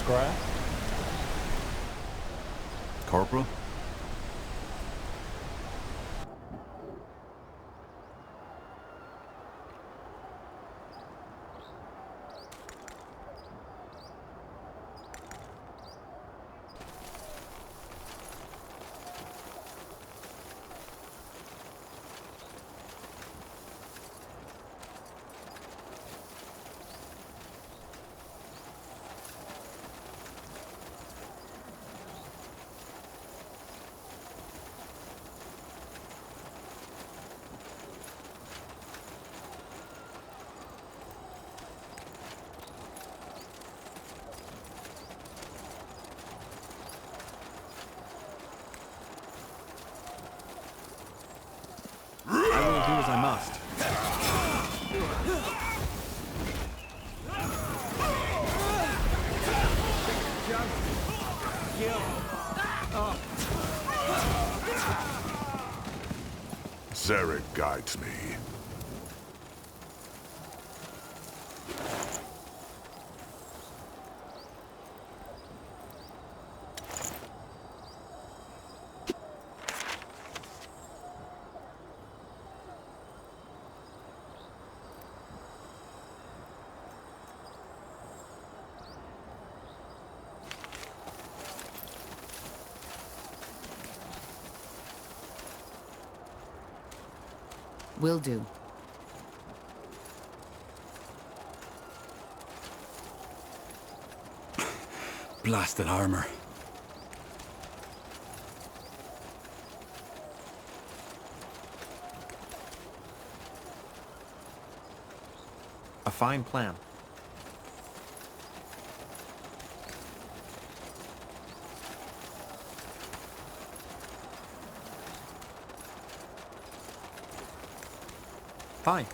grass? Corporal? I will do as I must. Zarek guides me. Will do. Blasted armor. A fine plan. Fine.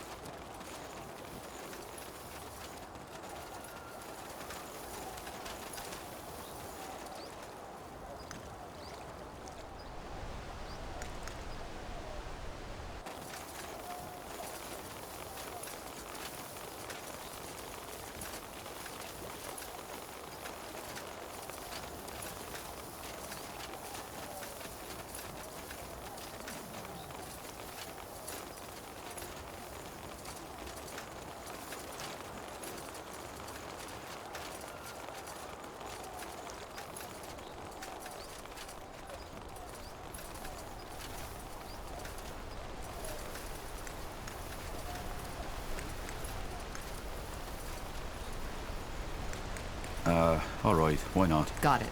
All right, why not? Got it.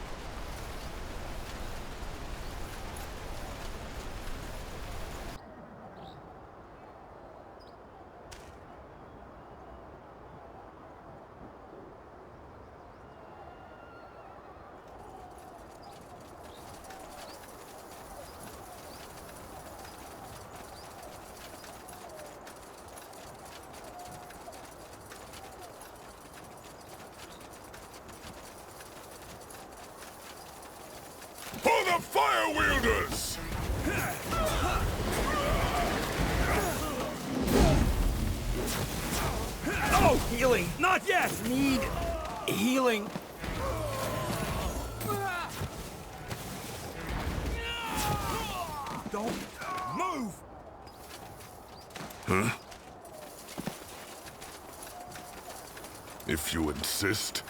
For the fire wielders! Oh, healing! Not yet! Need healing. Don't move! Huh? If you insist.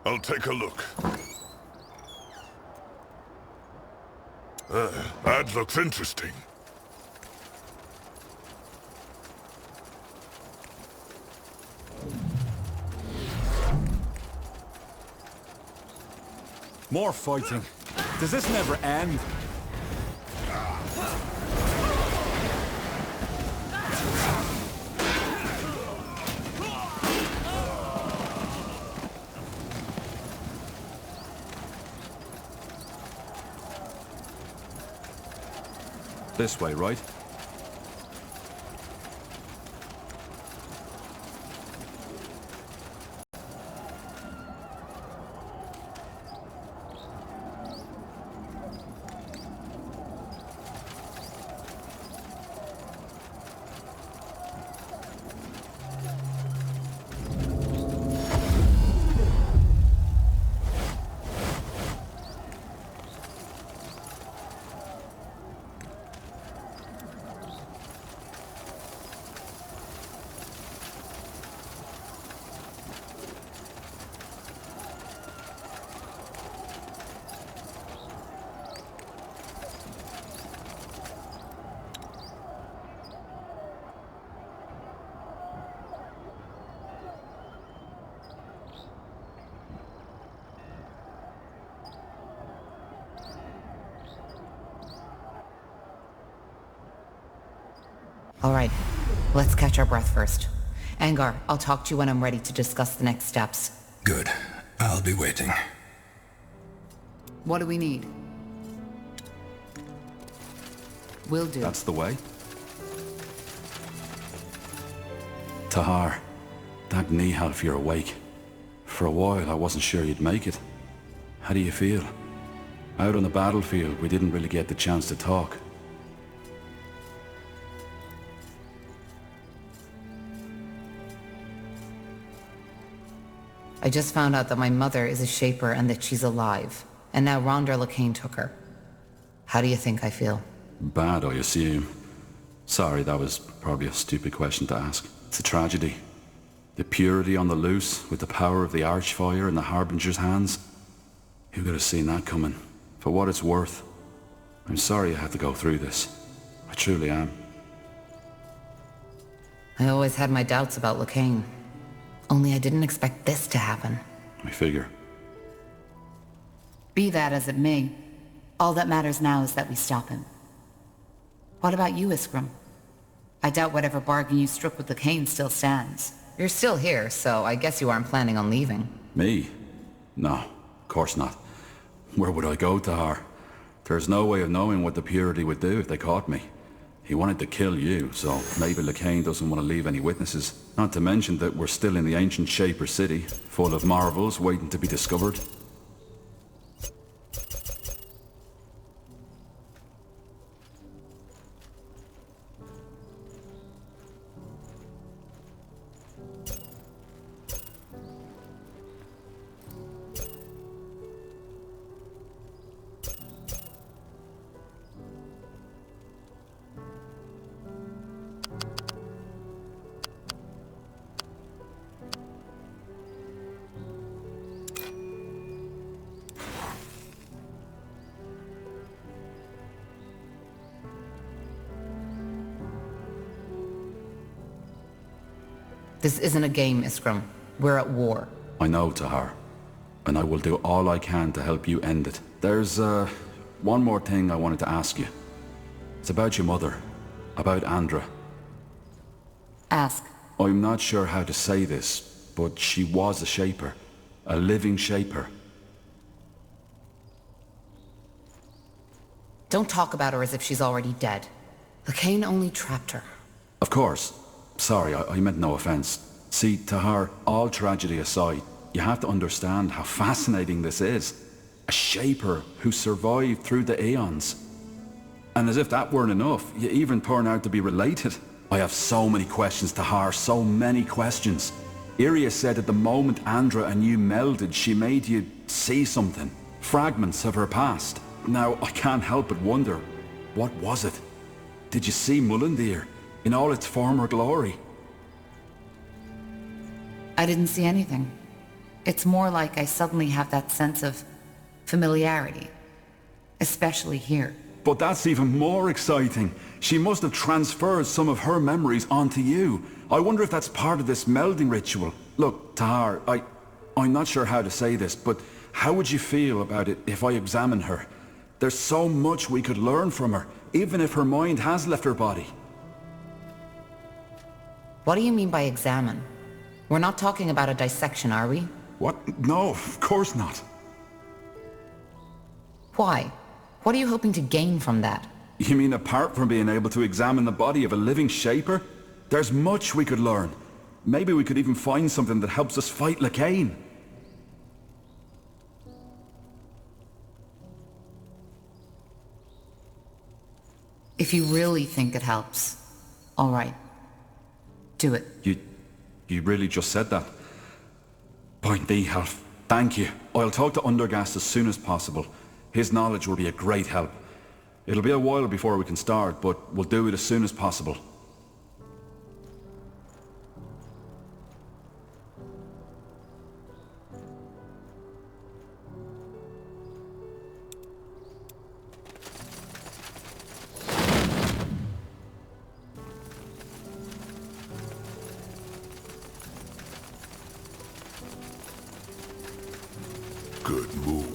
I'll take a look. That looks interesting. More fighting. Does this never end? This way, right? All right, let's catch our breath first. Angar, I'll talk to you when I'm ready to discuss the next steps. Good. I'll be waiting. What do we need? Will do. That's the way. Tahar, thank Nihal if you're awake. For a while, I wasn't sure you'd make it. How do you feel? Out on the battlefield, we didn't really get the chance to talk. I just found out that my mother is a Shaper and that she's alive. And now Rondar Lacane took her. How do you think I feel? Bad, I assume. Sorry, that was probably a stupid question to ask. It's a tragedy. The purity on the loose, with the power of the Archfire in the Harbinger's hands. Who could have seen that coming? For what it's worth, I'm sorry I had to go through this. I truly am. I always had my doubts about Lacane. Only I didn't expect this to happen. I figure. Be that as it may, all that matters now is that we stop him. What about you, Iskram? I doubt whatever bargain you struck with Lacane still stands. You're still here, so I guess you aren't planning on leaving. Me? No, of course not. Where would I go, Tahar? There's no way of knowing what the Purity would do if they caught me. He wanted to kill you, so maybe Lacane doesn't want to leave any witnesses. Not to mention that we're still in the ancient Shaper city, full of marvels waiting to be discovered. This isn't a game, Iskram. We're at war. I know, Tahar. And I will do all I can to help you end it. There's, one more thing I wanted to ask you. It's about your mother. About Andra. Ask. I'm not sure how to say this, but she was a Shaper. A living Shaper. Don't talk about her as if she's already dead. Lacane only trapped her. Of course. Sorry, I meant no offense. See, Tahar, all tragedy aside, you have to understand how fascinating this is. A Shaper who survived through the Aeons. And as if that weren't enough, you even turn out to be related. I have so many questions, Tahar, so many questions. Iria said at the moment Andra and you melded, she made you see something. Fragments of her past. Now, I can't help but wonder, what was it? Did you see Mullendir in all its former glory? I didn't see anything. It's more like I suddenly have that sense of familiarity. Especially here. But that's even more exciting. She must have transferred some of her memories onto you. I wonder if that's part of this melding ritual. Look, Tahar, I'm not sure how to say this, but how would you feel about it if I examine her? There's so much we could learn from her, even if her mind has left her body. What do you mean by examine? We're not talking about a dissection, are we? What? No, of course not. Why? What are you hoping to gain from that? You mean apart from being able to examine the body of a living Shaper? There's much we could learn. Maybe we could even find something that helps us fight Lacane. If you really think it helps, all right. Do it. You really just said that? By Nihal, thank you. I'll talk to Undergast as soon as possible. His knowledge will be a great help. It'll be a while before we can start, but we'll do it as soon as possible. Good move.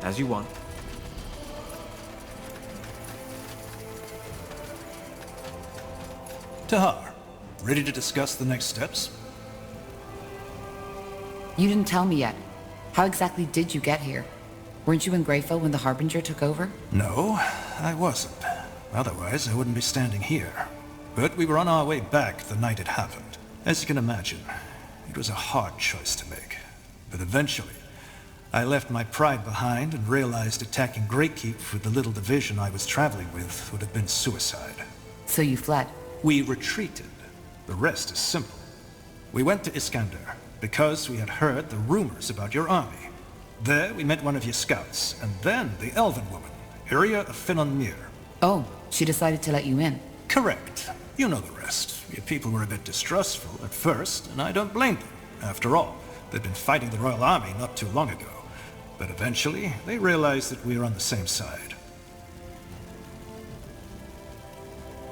As you want. Tahar, ready to discuss the next steps? You didn't tell me yet. How exactly did you get here? Weren't you in Greyfell when the Harbinger took over? No, I wasn't. Otherwise, I wouldn't be standing here. But we were on our way back the night it happened. As you can imagine, it was a hard choice to make. But eventually, I left my pride behind and realized attacking Greykeep with the little division I was traveling with would have been suicide. So you fled? We retreated. The rest is simple. We went to Iskander because we had heard the rumors about your army. There we met one of your scouts, and then the elven woman, Iria of Finon Mir. Oh, she decided to let you in. Correct. You know the rest. Your people were a bit distrustful at first, and I don't blame them. After all, they'd been fighting the Royal Army not too long ago. But eventually, they realized that we were on the same side.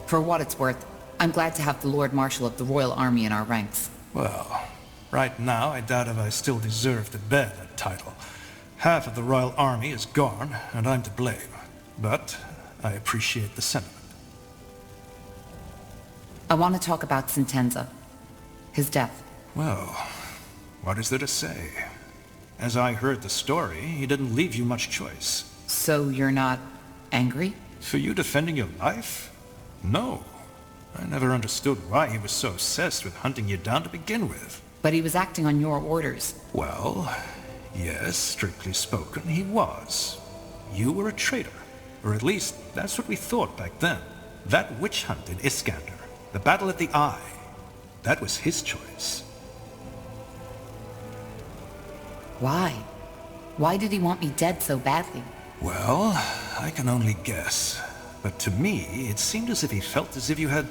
For what it's worth, I'm glad to have the Lord Marshal of the Royal Army in our ranks. Well, right now I doubt if I still deserve to bear that title. Half of the Royal Army is gone, and I'm to blame. But I appreciate the sentiment. I want to talk about Sentenza. His death. Well, what is there to say? As I heard the story, he didn't leave you much choice. So you're not angry? For you defending your life? No. I never understood why he was so obsessed with hunting you down to begin with. But he was acting on your orders. Well, yes, strictly spoken, he was. You were a traitor. Or at least, that's what we thought back then. That witch hunt in Iskander, the battle at the Eye, that was his choice. Why? Why did he want me dead so badly? Well, I can only guess. But to me, it seemed as if he felt as if you had,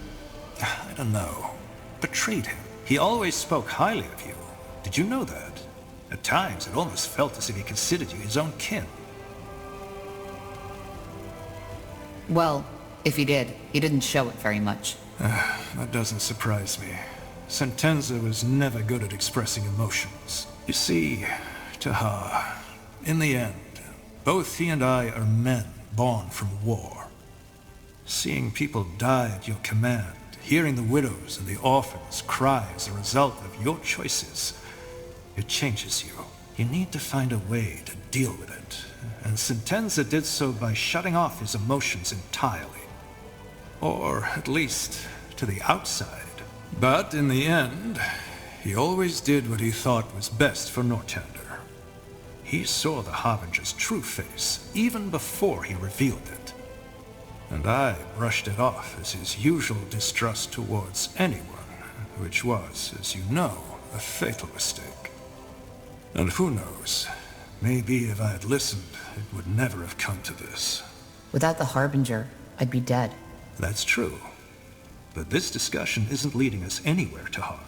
I don't know, betrayed him. He always spoke highly of you. Did you know that? At times, it almost felt as if he considered you his own kin. Well, if he did, he didn't show it very much. That doesn't surprise me. Sentenza was never good at expressing emotions. You see, Tahar, in the end, both he and I are men born from war. Seeing people die at your command, hearing the widows and the orphans cry as a result of your choices, it changes you. You need to find a way to deal with it, and Sentenza did so by shutting off his emotions entirely. Or, at least, to the outside. But in the end, he always did what he thought was best for Northander. He saw the Harbinger's true face, even before he revealed it. And I brushed it off as his usual distrust towards anyone, which was, as you know, a fatal mistake. And who knows, maybe if I had listened, it would never have come to this. Without the Harbinger, I'd be dead. That's true. But this discussion isn't leading us anywhere, Tahar.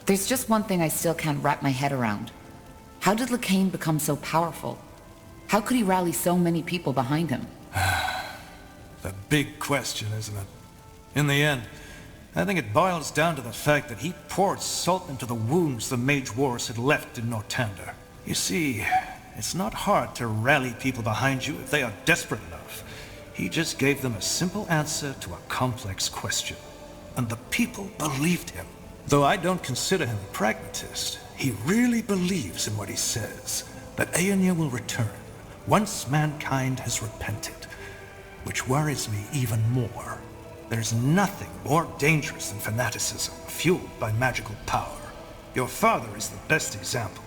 There's just one thing I still can't wrap my head around. How did Lacane become so powerful? How could he rally so many people behind him? The big question, isn't it? In the end, I think it boils down to the fact that he poured salt into the wounds the Mage Wars had left in Northander. You see, it's not hard to rally people behind you if they are desperate enough. He just gave them a simple answer to a complex question. And the people believed him. Though I don't consider him a pragmatist, he really believes in what he says, that Aeonia will return once mankind has repented. Which worries me even more. There's nothing more dangerous than fanaticism, fueled by magical power. Your father is the best example.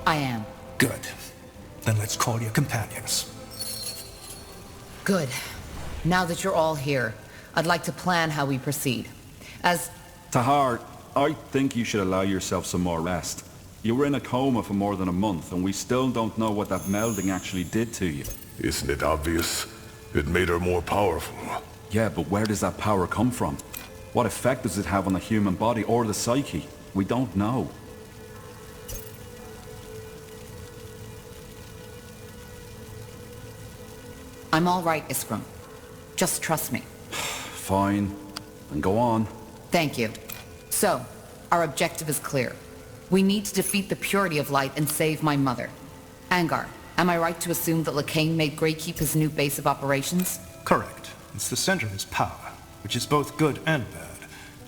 I am. Good. Then let's call your companions. Good. Now that you're all here, I'd like to plan how we proceed. As... Tahar, I think you should allow yourself some more rest. You were in a coma for more than a month, and we still don't know what that melding actually did to you. Isn't it obvious? It made her more powerful. Yeah, but where does that power come from? What effect does it have on the human body or the psyche? We don't know. I'm all right, Iskram. Just trust me. Fine. Then go on. Thank you. So, our objective is clear. We need to defeat the Purity of Light and save my mother. Angar, am I right to assume that Lacane made Greykeep his new base of operations? Correct. It's the center of his power, which is both good and bad.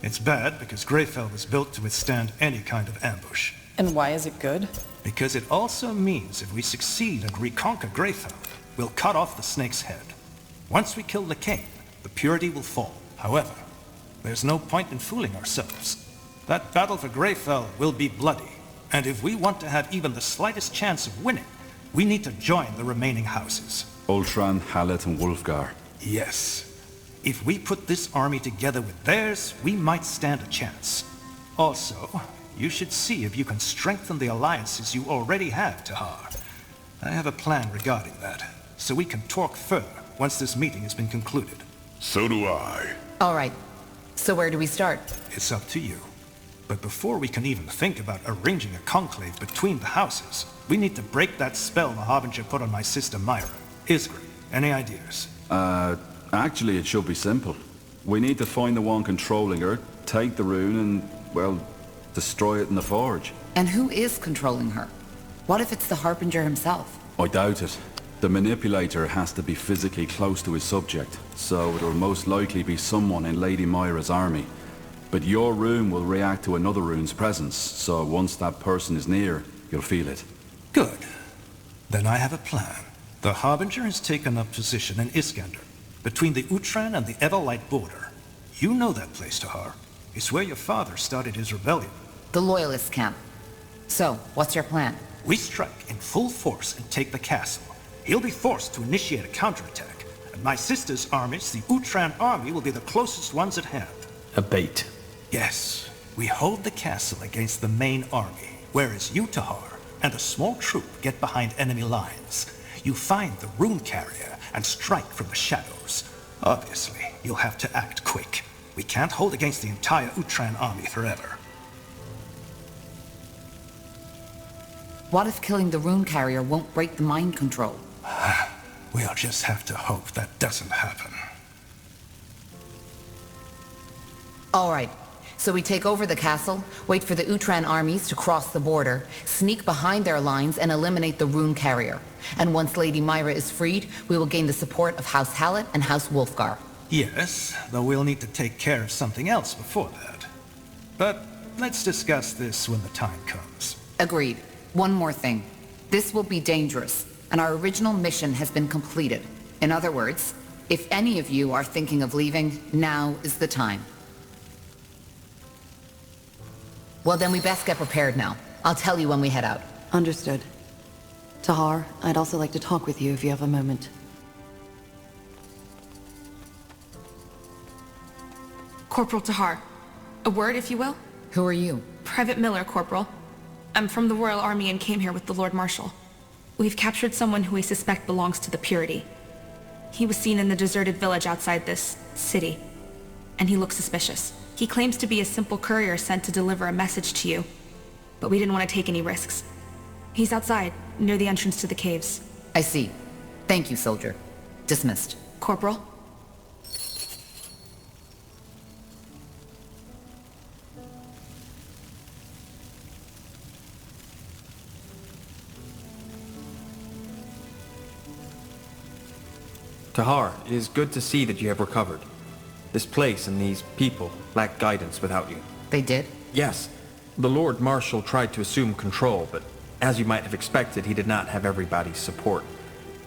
It's bad because Greyfell was built to withstand any kind of ambush. And why is it good? Because it also means if we succeed and reconquer Greyfell, we'll cut off the snake's head. Once we kill Lacane, the Purity will fall. However, there's no point in fooling ourselves. That battle for Greyfell will be bloody, and if we want to have even the slightest chance of winning, we need to join the remaining houses. Ultran, Hallett, and Wulfgar. Yes. If we put this army together with theirs, we might stand a chance. Also, you should see if you can strengthen the alliances you already have, Tahar. I have a plan regarding that, so we can talk further once this meeting has been concluded. So do I. All right. So where do we start? It's up to you. But before we can even think about arranging a conclave between the houses, we need to break that spell the Harbinger put on my sister Myra. Isgrim, any ideas? Actually, it should be simple. We need to find the one controlling her, take the rune, and, well, destroy it in the forge. And who is controlling her? What if it's the Harbinger himself? I doubt it. The manipulator has to be physically close to his subject, so it'll most likely be someone in Lady Myra's army. But your rune will react to another rune's presence, so once that person is near, you'll feel it. Good. Then I have a plan. The Harbinger has taken up position in Iskander, between the Utran and the Everlight border. You know that place, Tahar. It's where your father started his rebellion. The Loyalist camp. So, what's your plan? We strike in full force and take the castle. He'll be forced to initiate a counterattack, and my sister's armies, the Utran army, will be the closest ones at hand. A bait. Yes, we hold the castle against the main army, whereas you, Tahar, and a small troop get behind enemy lines. You find the rune carrier and strike from the shadows. Obviously, you'll have to act quick. We can't hold against the entire Utran army forever. What if killing the rune carrier won't break the mind control? We'll just have to hope that doesn't happen. All right. So we take over the castle, wait for the Utran armies to cross the border, sneak behind their lines, and eliminate the rune carrier. And once Lady Myra is freed, we will gain the support of House Hallett and House Wulfgar. Yes, though we'll need to take care of something else before that. But let's discuss this when the time comes. Agreed. One more thing. This will be dangerous, and our original mission has been completed. In other words, if any of you are thinking of leaving, now is the time. Well, then we best get prepared now. I'll tell you when we head out. Understood. Tahar, I'd also like to talk with you if you have a moment. Corporal Tahar. A word, if you will? Who are you? Private Miller, Corporal. I'm from the Royal Army and came here with the Lord Marshal. We've captured someone who we suspect belongs to the Purity. He was seen in the deserted village outside this city, and he looks suspicious. He claims to be a simple courier sent to deliver a message to you, but we didn't want to take any risks. He's outside, near the entrance to the caves. I see. Thank you, soldier. Dismissed. Corporal? Tahar, it is good to see that you have recovered. This place and these people lack guidance without you. They did? Yes. The Lord Marshal tried to assume control, but as you might have expected, he did not have everybody's support.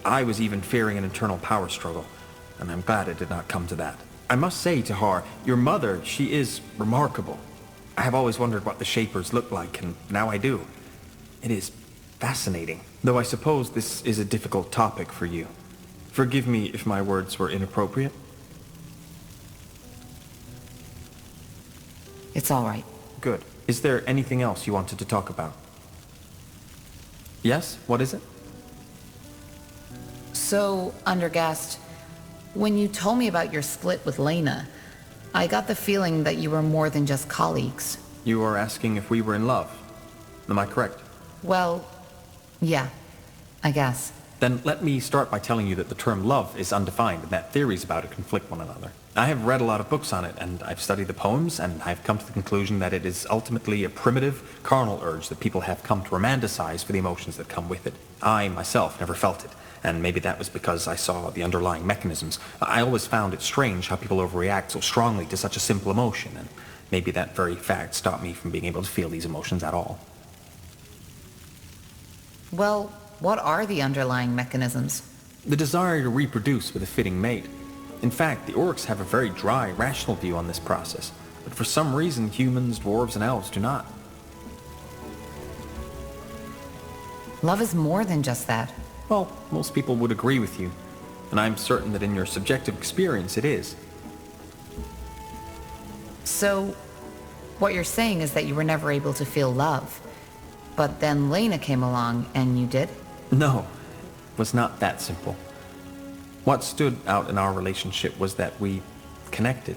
I was even fearing an internal power struggle, and I'm glad it did not come to that. I must say, Tahar, your mother, she is remarkable. I have always wondered what the Shapers look like, and now I do. It is fascinating, though I suppose this is a difficult topic for you. Forgive me if my words were inappropriate. It's all right. Good. Is there anything else you wanted to talk about? Yes? What is it? So, Undergast, when you told me about your split with Lena, I got the feeling that you were more than just colleagues. You are asking if we were in love. Am I correct? Well, yeah, I guess. Then let me start by telling you that the term love is undefined and that theories about it conflict one another. I have read a lot of books on it, and I've studied the poems, and I've come to the conclusion that it is ultimately a primitive, carnal urge that people have come to romanticize for the emotions that come with it. I, myself, never felt it, and maybe that was because I saw the underlying mechanisms. I always found it strange how people overreact so strongly to such a simple emotion, and maybe that very fact stopped me from being able to feel these emotions at all. Well, what are the underlying mechanisms? The desire to reproduce with a fitting mate. In fact, the orcs have a very dry, rational view on this process, but for some reason humans, dwarves, and elves do not. Love is more than just that. Well, most people would agree with you, and I'm certain that in your subjective experience it is. So, what you're saying is that you were never able to feel love, but then Lena came along and you did? No, it was not that simple. What stood out in our relationship was that we connected.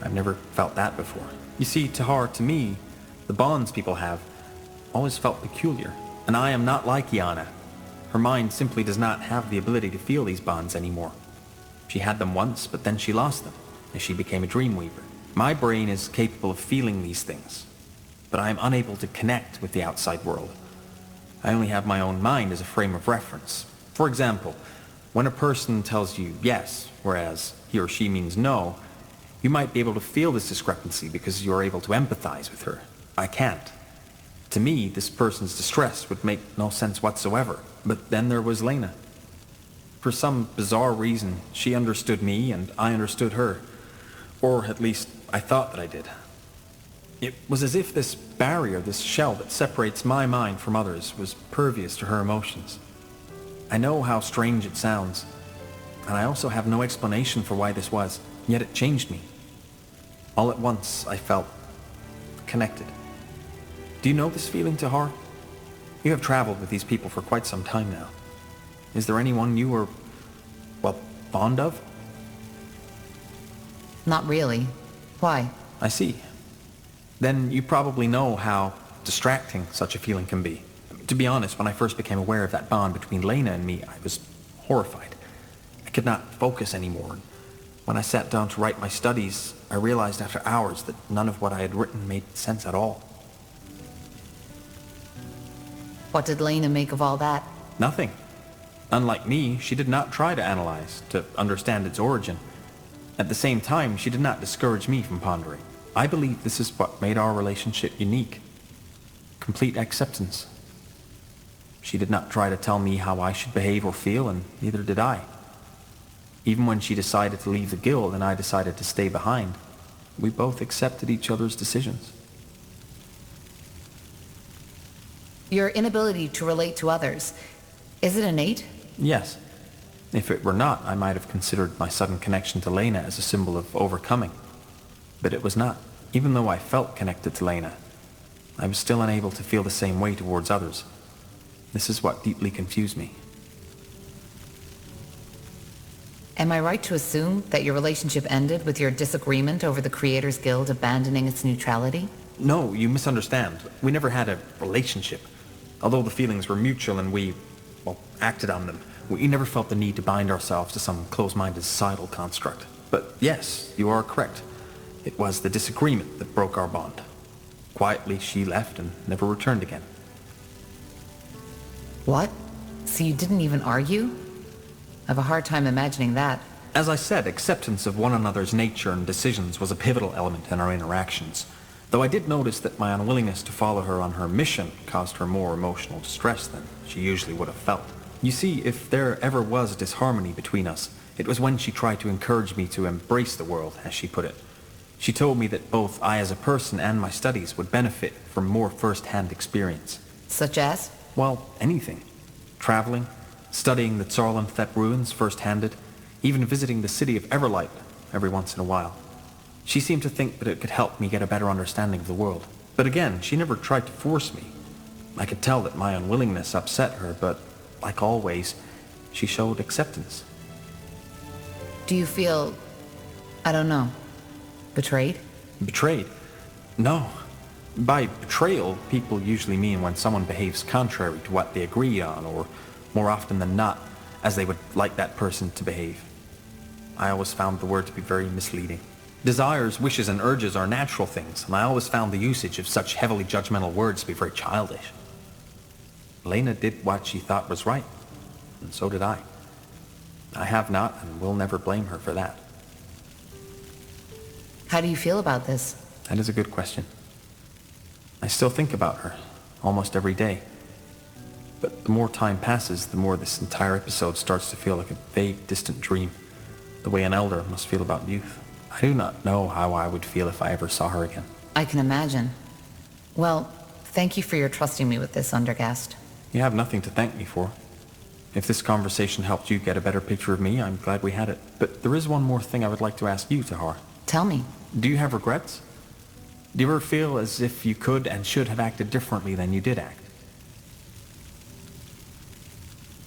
I've never felt that before. You see, Tahar, to me, the bonds people have always felt peculiar, and I am not like Yana. Her mind simply does not have the ability to feel these bonds anymore. She had them once, but then she lost them, as she became a dreamweaver. My brain is capable of feeling these things, but I am unable to connect with the outside world. I only have my own mind as a frame of reference. For example, when a person tells you yes, whereas he or she means no, you might be able to feel this discrepancy because you're able to empathize with her. I can't. To me, this person's distress would make no sense whatsoever. But then there was Lena. For some bizarre reason, she understood me and I understood her. Or at least, I thought that I did. It was as if this barrier, this shell that separates my mind from others, was pervious to her emotions. I know how strange it sounds, and I also have no explanation for why this was, yet it changed me. All at once, I felt connected. Do you know this feeling, Tahar? You have traveled with these people for quite some time now. Is there anyone you were, well, fond of? Not really. Why? I see. Then you probably know how distracting such a feeling can be. To be honest, when I first became aware of that bond between Lena and me, I was horrified. I could not focus anymore. When I sat down to write my studies, I realized after hours that none of what I had written made sense at all. What did Lena make of all that? Nothing. Unlike me, she did not try to analyze, to understand its origin. At the same time, she did not discourage me from pondering. I believe this is what made our relationship unique. Complete acceptance. She did not try to tell me how I should behave or feel, and neither did I. Even when she decided to leave the guild and I decided to stay behind, we both accepted each other's decisions. Your inability to relate to others, is it innate? Yes. If it were not, I might have considered my sudden connection to Lena as a symbol of overcoming. But it was not. Even though I felt connected to Lena, I was still unable to feel the same way towards others. This is what deeply confused me. Am I right to assume that your relationship ended with your disagreement over the Creators Guild abandoning its neutrality? No, you misunderstand. We never had a relationship. Although the feelings were mutual and we, well, acted on them, we never felt the need to bind ourselves to some close-minded societal construct. But yes, you are correct. It was the disagreement that broke our bond. Quietly, she left and never returned again. What? So you didn't even argue? I have a hard time imagining that. As I said, acceptance of one another's nature and decisions was a pivotal element in our interactions. Though I did notice that my unwillingness to follow her on her mission caused her more emotional distress than she usually would have felt. You see, if there ever was disharmony between us, it was when she tried to encourage me to embrace the world, as she put it. She told me that both I as a person and my studies would benefit from more first-hand experience. Such as? Well, anything. Traveling, studying the Tsarlanthep ruins first-handed, even visiting the city of Everlight every once in a while. She seemed to think that it could help me get a better understanding of the world. But again, she never tried to force me. I could tell that my unwillingness upset her, but like always, she showed acceptance. Do you feel, I don't know, betrayed? Betrayed? No. By betrayal, people usually mean when someone behaves contrary to what they agreed on or more often than not, as they would like that person to behave. I always found the word to be very misleading. Desires, wishes, and urges are natural things, and I always found the usage of such heavily judgmental words to be very childish. Elena did what she thought was right, and so did I. I have not and will never blame her for that. How do you feel about this? That is a good question. I still think about her, almost every day. But the more time passes, the more this entire episode starts to feel like a vague, distant dream, the way an elder must feel about youth. I do not know how I would feel if I ever saw her again. I can imagine. Well, thank you for your trusting me with this, Undergast. You have nothing to thank me for. If this conversation helped you get a better picture of me, I'm glad we had it. But there is one more thing I would like to ask you, Tahar. Tell me. Do you have regrets? Do you ever feel as if you could and should have acted differently than you did act?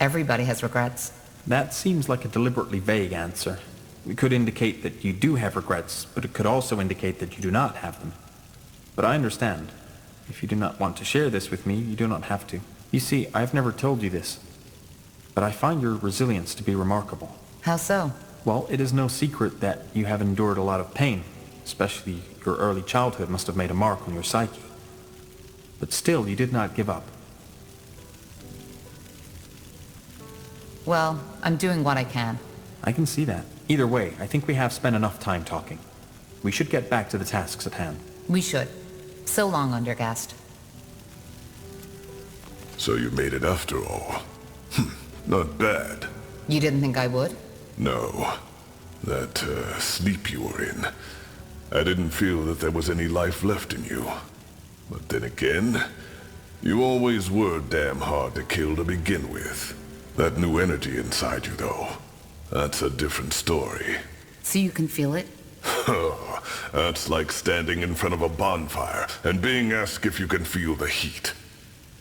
Everybody has regrets. That seems like a deliberately vague answer. It could indicate that you do have regrets, but it could also indicate that you do not have them. But I understand. If you do not want to share this with me, you do not have to. You see, I've never told you this, but I find your resilience to be remarkable. How so? Well, it is no secret that you have endured a lot of pain, especially your early childhood must have made a mark on your psyche. But still, you did not give up. Well, I'm doing what I can. I can see that. Either way, I think we have spent enough time talking. We should get back to the tasks at hand. We should. So long, Undergast. So you made it after all. Not bad. You didn't think I would? No. That sleep you were in. I didn't feel that there was any life left in you. But then again, you always were damn hard to kill to begin with. That new energy inside you, though, that's a different story. So you can feel it? That's like standing in front of a bonfire and being asked if you can feel the heat.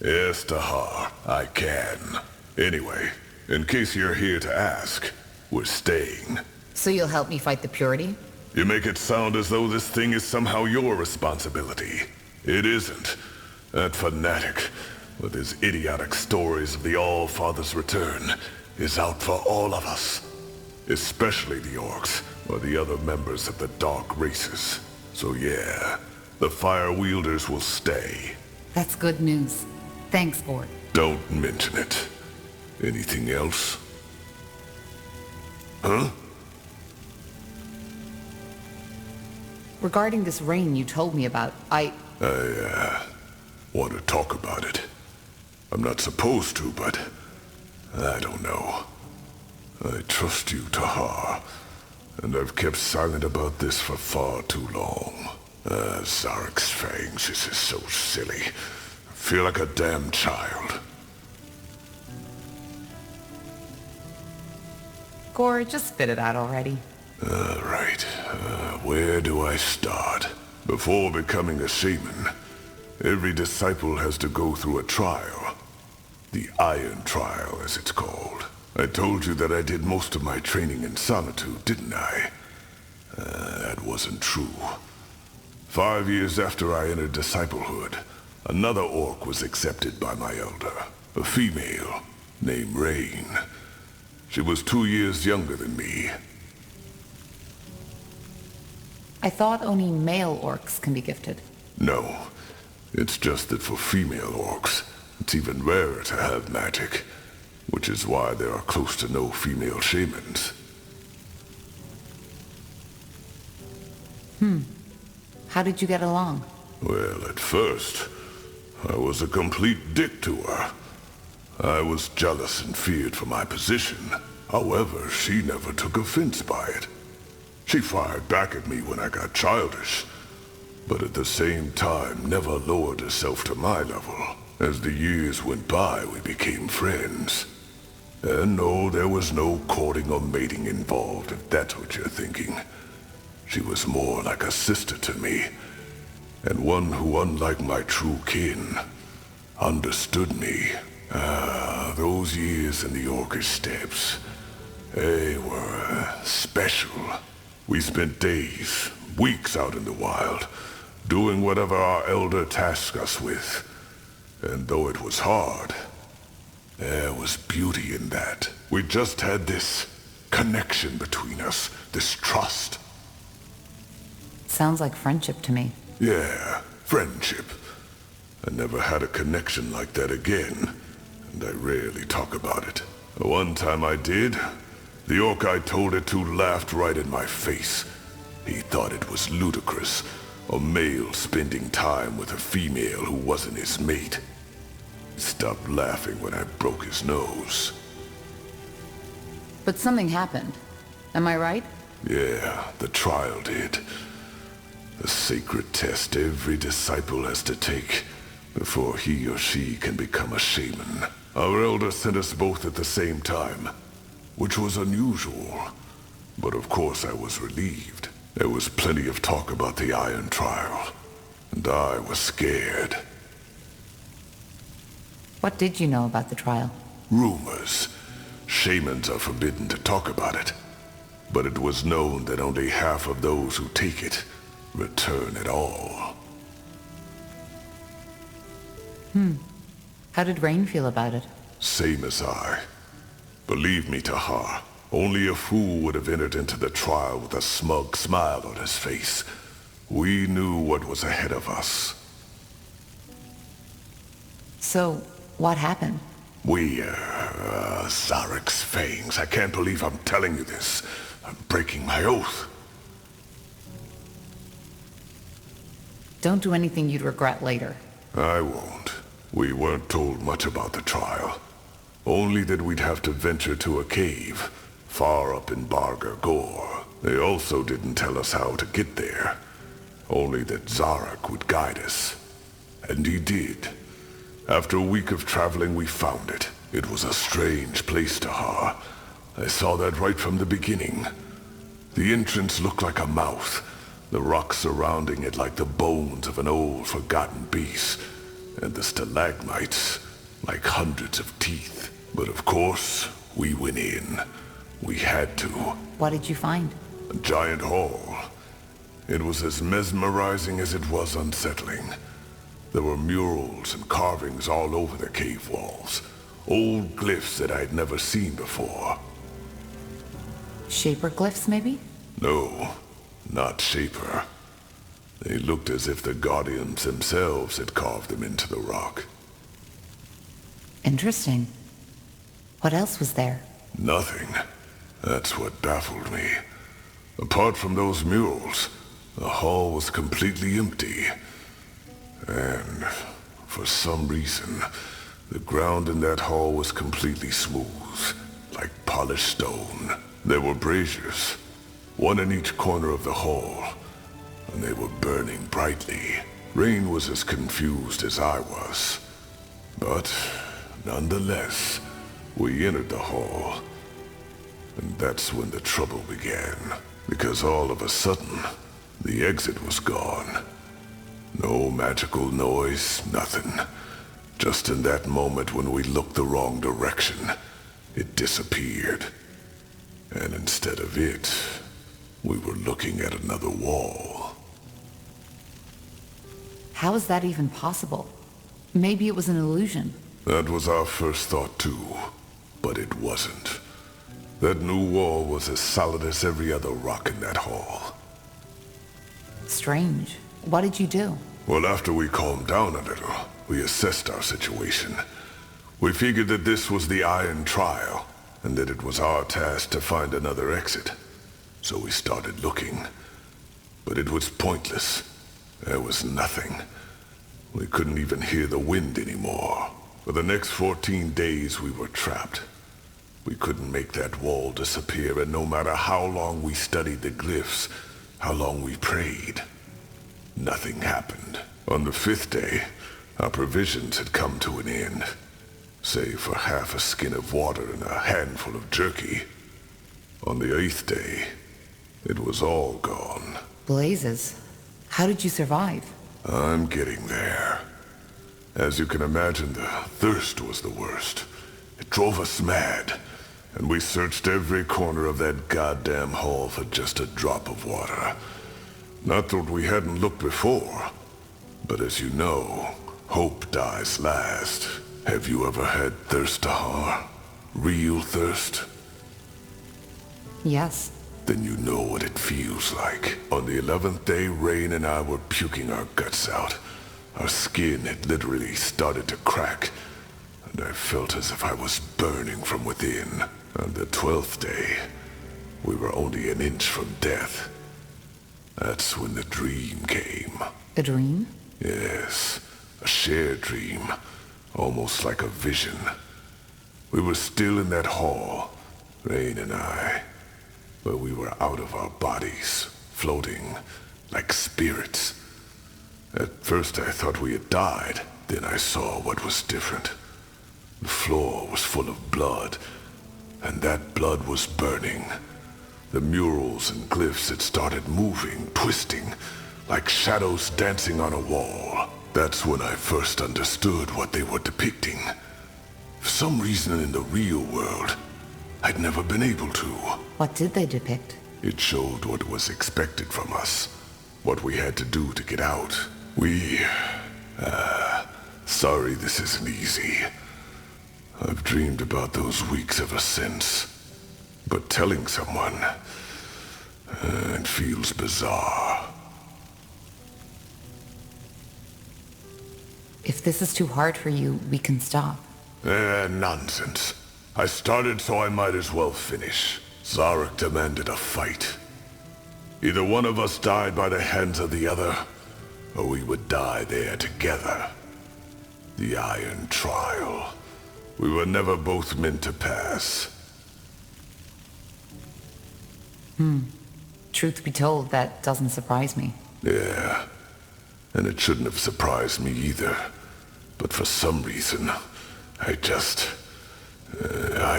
Yes, Tahar, I can. Anyway, in case you're here to ask, we're staying. So you'll help me fight the Purity? You make it sound as though this thing is somehow your responsibility. It isn't. That fanatic, with his idiotic stories of the All-Father's return, is out for all of us. Especially the orcs, or the other members of the dark races. So yeah, the Fire Wielders will stay. That's good news. Thanks, Gord. Don't mention it. Anything else? Huh? Regarding this rain you told me about, I want to talk about it. I'm not supposed to, but I don't know. I trust you, Tahar, and I've kept silent about this for far too long. Zarek's fangs, this is so silly. I feel like a damn child. Gord, just spit it out already. Right. Where do I start? Before becoming a shaman, every disciple has to go through a trial. The Iron Trial, as it's called. I told you that I did most of my training in solitude, didn't I? That wasn't true. 5 years after I entered disciplehood, another orc was accepted by my elder. A female, named Rain. She was 2 years younger than me. I thought only male orcs can be gifted. No. It's just that for female orcs, it's even rarer to have magic, which is why there are close to no female shamans. How did you get along? Well, at first, I was a complete dick to her. I was jealous and feared for my position. However, she never took offense by it. She fired back at me when I got childish, but at the same time never lowered herself to my level. As the years went by, we became friends. And no, there was no courting or mating involved, if that's what you're thinking. She was more like a sister to me, and one who, unlike my true kin, understood me. Those years in the Orcish steppes, they were special. We spent days, weeks out in the wild, doing whatever our elder tasked us with. And though it was hard, There was beauty in that. We just had this connection between us, this trust. Sounds like friendship to me. Yeah, friendship. I never had a connection like that again, and I rarely talk about it. The one time I did, the orc I told it to laughed right in my face. He thought it was ludicrous, a male spending time with a female who wasn't his mate. He stopped laughing when I broke his nose. But something happened. Am I right? Yeah, the trial did. A sacred test every disciple has to take before he or she can become a shaman. Our elder sent us both at the same time, which was unusual. But of course I was relieved. There was plenty of talk about the Iron Trial, and I was scared. What did you know about the trial? Rumors. Shamans are forbidden to talk about it. But it was known that only half of those who take it return at all. How did Rain feel about it? Same as I. Believe me, Tahar, only a fool would have entered into the trial with a smug smile on his face. We knew what was ahead of us. So, what happened? Zarek's fangs. I can't believe I'm telling you this. I'm breaking my oath. Don't do anything you'd regret later. I won't. We weren't told much about the trial. Only that we'd have to venture to a cave, far up in Barger Gore. They also didn't tell us how to get there. Only that Zarek would guide us. And he did. After a week of traveling, we found it. It was a strange place, Tahar. I saw that right from the beginning. The entrance looked like a mouth, the rocks surrounding it like the bones of an old, forgotten beast, and the stalagmites like hundreds of teeth. But of course, we went in. We had to. What did you find? A giant hall. It was as mesmerizing as it was unsettling. There were murals and carvings all over the cave walls. Old glyphs that I'd never seen before. Shaper glyphs, maybe? No, not Shaper. They looked as if the Guardians themselves had carved them into the rock. Interesting. What else was there? Nothing. That's what baffled me. Apart from those murals, the hall was completely empty. And for some reason, the ground in that hall was completely smooth, like polished stone. There were braziers, one in each corner of the hall, and they were burning brightly. Rain was as confused as I was. But nonetheless, we entered the hall. And that's when the trouble began. Because all of a sudden, the exit was gone. No magical noise, nothing. Just in that moment when we looked the wrong direction, it disappeared. And instead of it, we were looking at another wall. How is that even possible? Maybe it was an illusion. That was our first thought too, but it wasn't. That new wall was as solid as every other rock in that hall. Strange. What did you do? Well, after we calmed down a little, we assessed our situation. We figured that this was the Iron Trial, and that it was our task to find another exit. So we started looking. But it was pointless. There was nothing. We couldn't even hear the wind anymore. For the next 14 days we were trapped. We couldn't make that wall disappear, and no matter how long we studied the glyphs, how long we prayed, nothing happened. On the 5th day, our provisions had come to an end, save for half a skin of water and a handful of jerky. On the 8th day, it was all gone. Blazes. How did you survive? I'm getting there. As you can imagine, the thirst was the worst. It drove us mad, and we searched every corner of that goddamn hall for just a drop of water. Not that we hadn't looked before, but as you know, hope dies last. Have you ever had thirst, Tahar? Real thirst? Yes. Then you know what it feels like. On the 11th day, Rain and I were puking our guts out. Our skin had literally started to crack, and I felt as if I was burning from within. On the 12th day, we were only an inch from death. That's when the dream came. A dream? Yes, a shared dream, almost like a vision. We were still in that hall, Rain and I, but we were out of our bodies, floating like spirits. At first I thought we had died, then I saw what was different. The floor was full of blood, and that blood was burning. The murals and glyphs had started moving, twisting, like shadows dancing on a wall. That's when I first understood what they were depicting. For some reason in the real world, I'd never been able to. What did they depict? It showed what was expected from us, what we had to do to get out. Sorry this isn't easy. I've dreamed about those weeks ever since. But telling someone, it feels bizarre. If this is too hard for you, we can stop. Nonsense. I started, so I might as well finish. Zarek demanded a fight. Either one of us died by the hands of the other, or we would die there together. The Iron Trial. We were never both meant to pass. Truth be told, that doesn't surprise me. Yeah, and it shouldn't have surprised me either. But for some reason, I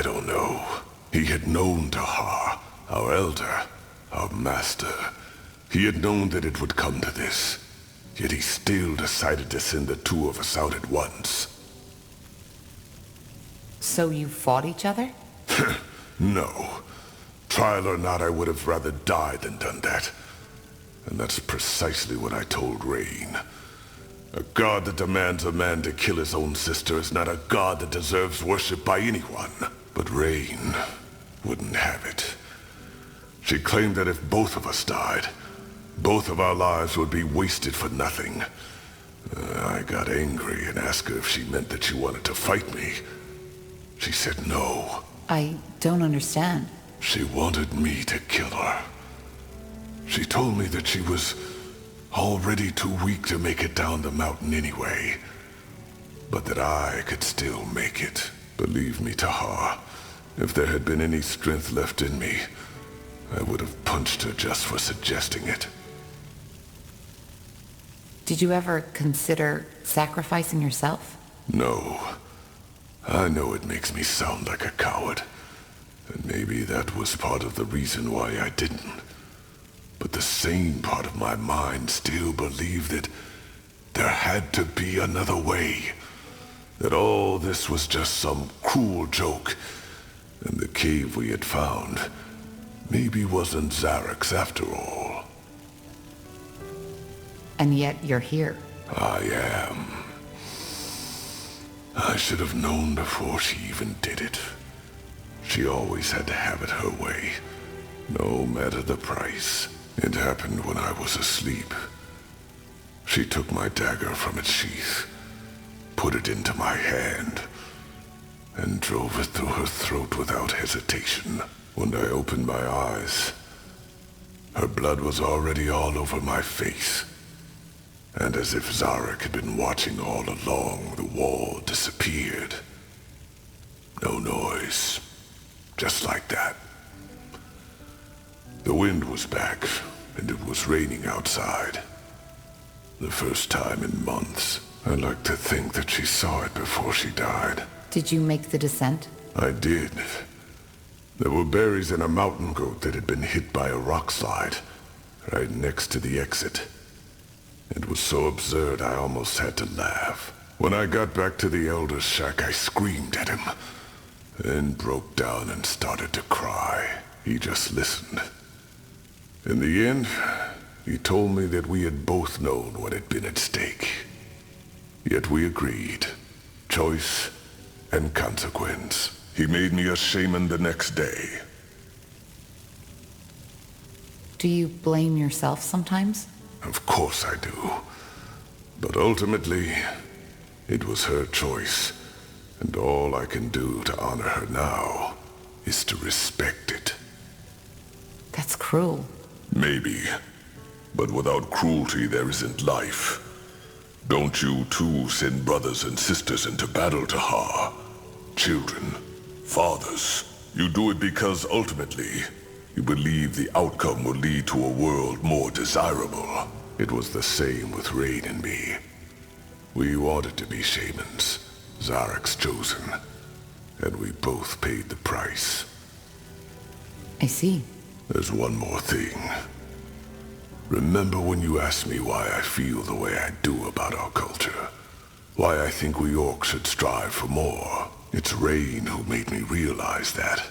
don't know. He had known Tahar, our elder, our master. He had known that it would come to this. Yet he still decided to send the two of us out at once. So you fought each other? No. Trial or not, I would have rather died than done that. And that's precisely what I told Rain. A god that demands a man to kill his own sister is not a god that deserves worship by anyone. But Rain wouldn't have it. She claimed that if both of us died, both of our lives would be wasted for nothing. I got angry and asked her if she meant that she wanted to fight me. She said no. I don't understand. She wanted me to kill her. She told me that she was already too weak to make it down the mountain anyway, but that I could still make it. Believe me, Tahar, if there had been any strength left in me, I would have punched her just for suggesting it. Did you ever consider sacrificing yourself? No. I know it makes me sound like a coward, and maybe that was part of the reason why I didn't. But the sane part of my mind still believed that there had to be another way. That all this was just some cruel joke, and the cave we had found maybe wasn't Zarek's after all. And yet you're here. I am. I should have known before she even did it. She always had to have it her way, no matter the price. It happened when I was asleep. She took my dagger from its sheath, put it into my hand, and drove it through her throat without hesitation. When I opened my eyes, her blood was already all over my face. And as if Zarek had been watching all along, the wall disappeared. No noise. Just like that. The wind was back, and it was raining outside. The first time in months. I like to think that she saw it before she died. Did you make the descent? I did. There were berries in a mountain goat that had been hit by a rock slide, right next to the exit. It was so absurd I almost had to laugh. When I got back to the Elder's shack, I screamed at him, then broke down and started to cry. He just listened. In the end, he told me that we had both known what had been at stake. Yet we agreed, Choice and consequence. He made me a shaman the next day. Do you blame yourself sometimes? Of course I do. But ultimately, it was her choice. And all I can do to honor her now is to respect it. That's cruel. Maybe. But without cruelty, there isn't life. Don't you too send brothers and sisters into battle, Tahar? Children, fathers. You do it because ultimately, you believe the outcome will lead to a world more desirable. It was the same with Rain and me. We wanted to be shamans, Zarek's chosen, and we both paid the price. I see. There's one more thing. Remember when you asked me why I feel the way I do about our culture? Why I think we orcs should strive for more? It's Rain who made me realize that.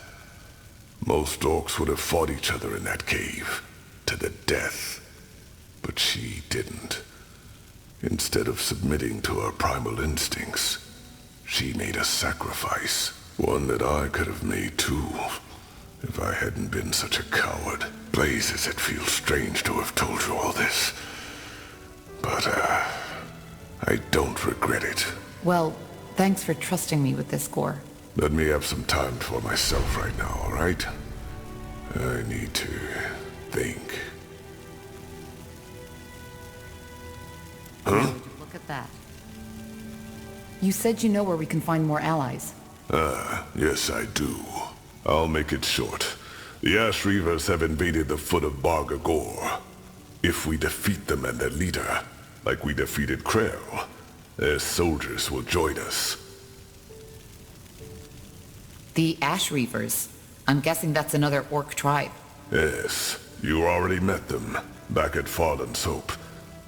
Most orcs would have fought each other in that cave, to the death. But she didn't. Instead of submitting to her primal instincts, she made a sacrifice. One that I could have made too, if I hadn't been such a coward. Blazes, it feels strange to have told you all this. But, I don't regret it. Well, thanks for trusting me with this, Gore. Let me have some time for myself right now, all right? I need to think. Huh? Look at that. You said you know where we can find more allies. Yes I do. I'll make it short. The Ash Reavers have invaded the foot of Barga Gore. If we defeat them and their leader, like we defeated Krell, their soldiers will join us. The Ash Reavers. I'm guessing that's another orc tribe. Yes, you already met them, back at Farland's Hope.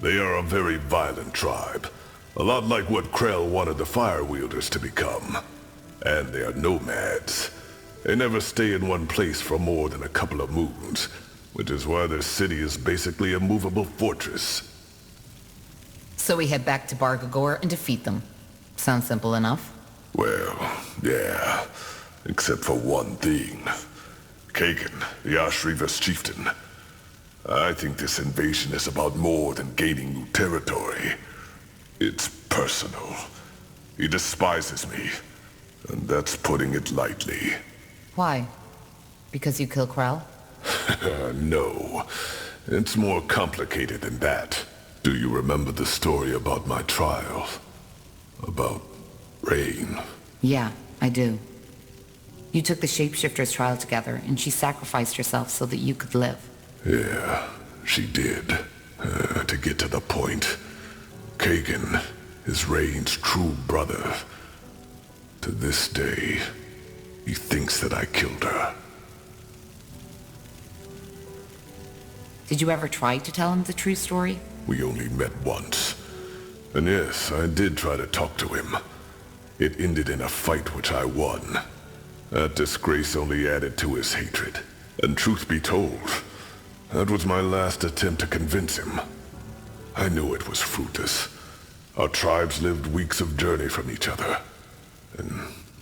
They are a very violent tribe. A lot like what Krell wanted the Fire Wielders to become. And they are nomads. They never stay in one place for more than a couple of moons, which is why their city is basically a movable fortress. So we head back to Bargagor and defeat them. Sounds simple enough. Well, yeah. Except for one thing. Kagan, the Ash Reavers chieftain. I think this invasion is about more than gaining new territory. It's personal. He despises me, and that's putting it lightly. Why? Because you kill Krell? No. It's more complicated than that. Do you remember the story about my trial? About Rain? Yeah, I do. You took the Shapeshifter's trial together, and she sacrificed herself so that you could live. Yeah, she did. To get to the point, Kagan is Rain's true brother. To this day, he thinks that I killed her. Did you ever try to tell him the true story? We only met once. And yes, I did try to talk to him. It ended in a fight which I won. That disgrace only added to his hatred. And truth be told, that was my last attempt to convince him. I knew it was fruitless. Our tribes lived weeks of journey from each other. And,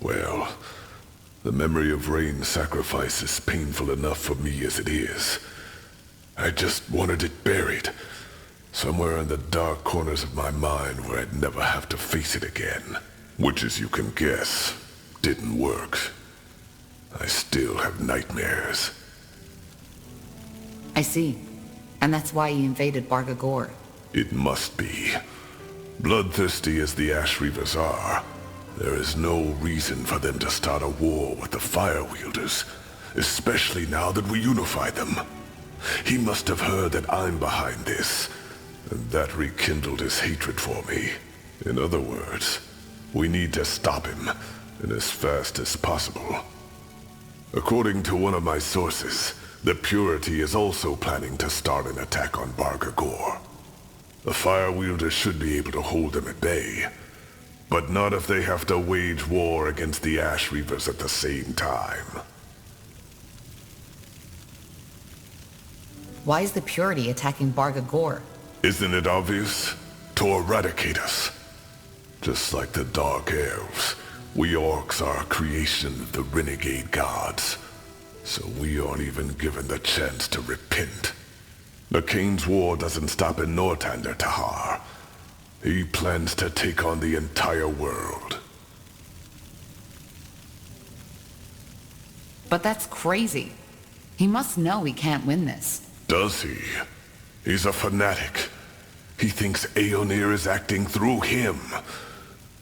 well, the memory of Rain's sacrifice is painful enough for me as it is. I just wanted it buried. Somewhere in the dark corners of my mind where I'd never have to face it again. Which, as you can guess, didn't work. I still have nightmares. I see. And that's why he invaded Bargagor. It must be. Bloodthirsty as the Ash Reavers are, there is no reason for them to start a war with the Fire Wielders, especially now that we unified them. He must have heard that I'm behind this, and that rekindled his hatred for me. In other words, we need to stop him, and as fast as possible. According to one of my sources, the Purity is also planning to start an attack on Bargagor. The Fire Wielders should be able to hold them at bay, but not if they have to wage war against the Ash Reavers at the same time. Why is the Purity attacking Bargagor? Isn't it obvious? To eradicate us. Just like the Dark Elves, we orcs are a creation of the renegade gods. So we aren't even given the chance to repent. The Kane's war doesn't stop in Northander, Tahar. He plans to take on the entire world. But that's crazy. He must know he can't win this. Does he? He's a fanatic. He thinks Aeonir is acting through him.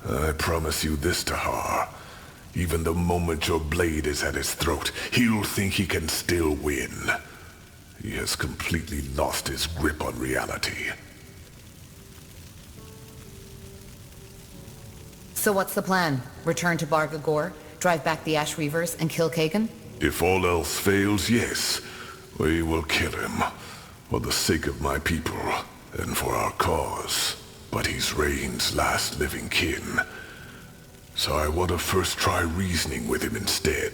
I promise you this, Tahar. Even the moment your blade is at his throat, he'll think he can still win. He has completely lost his grip on reality. So what's the plan? Return to Bargagor, drive back the Ash Reavers, and kill Kagan? If all else fails, yes. We will kill him. For the sake of my people, and for our cause. But he's Rain's last living kin. So I want to first try reasoning with him instead.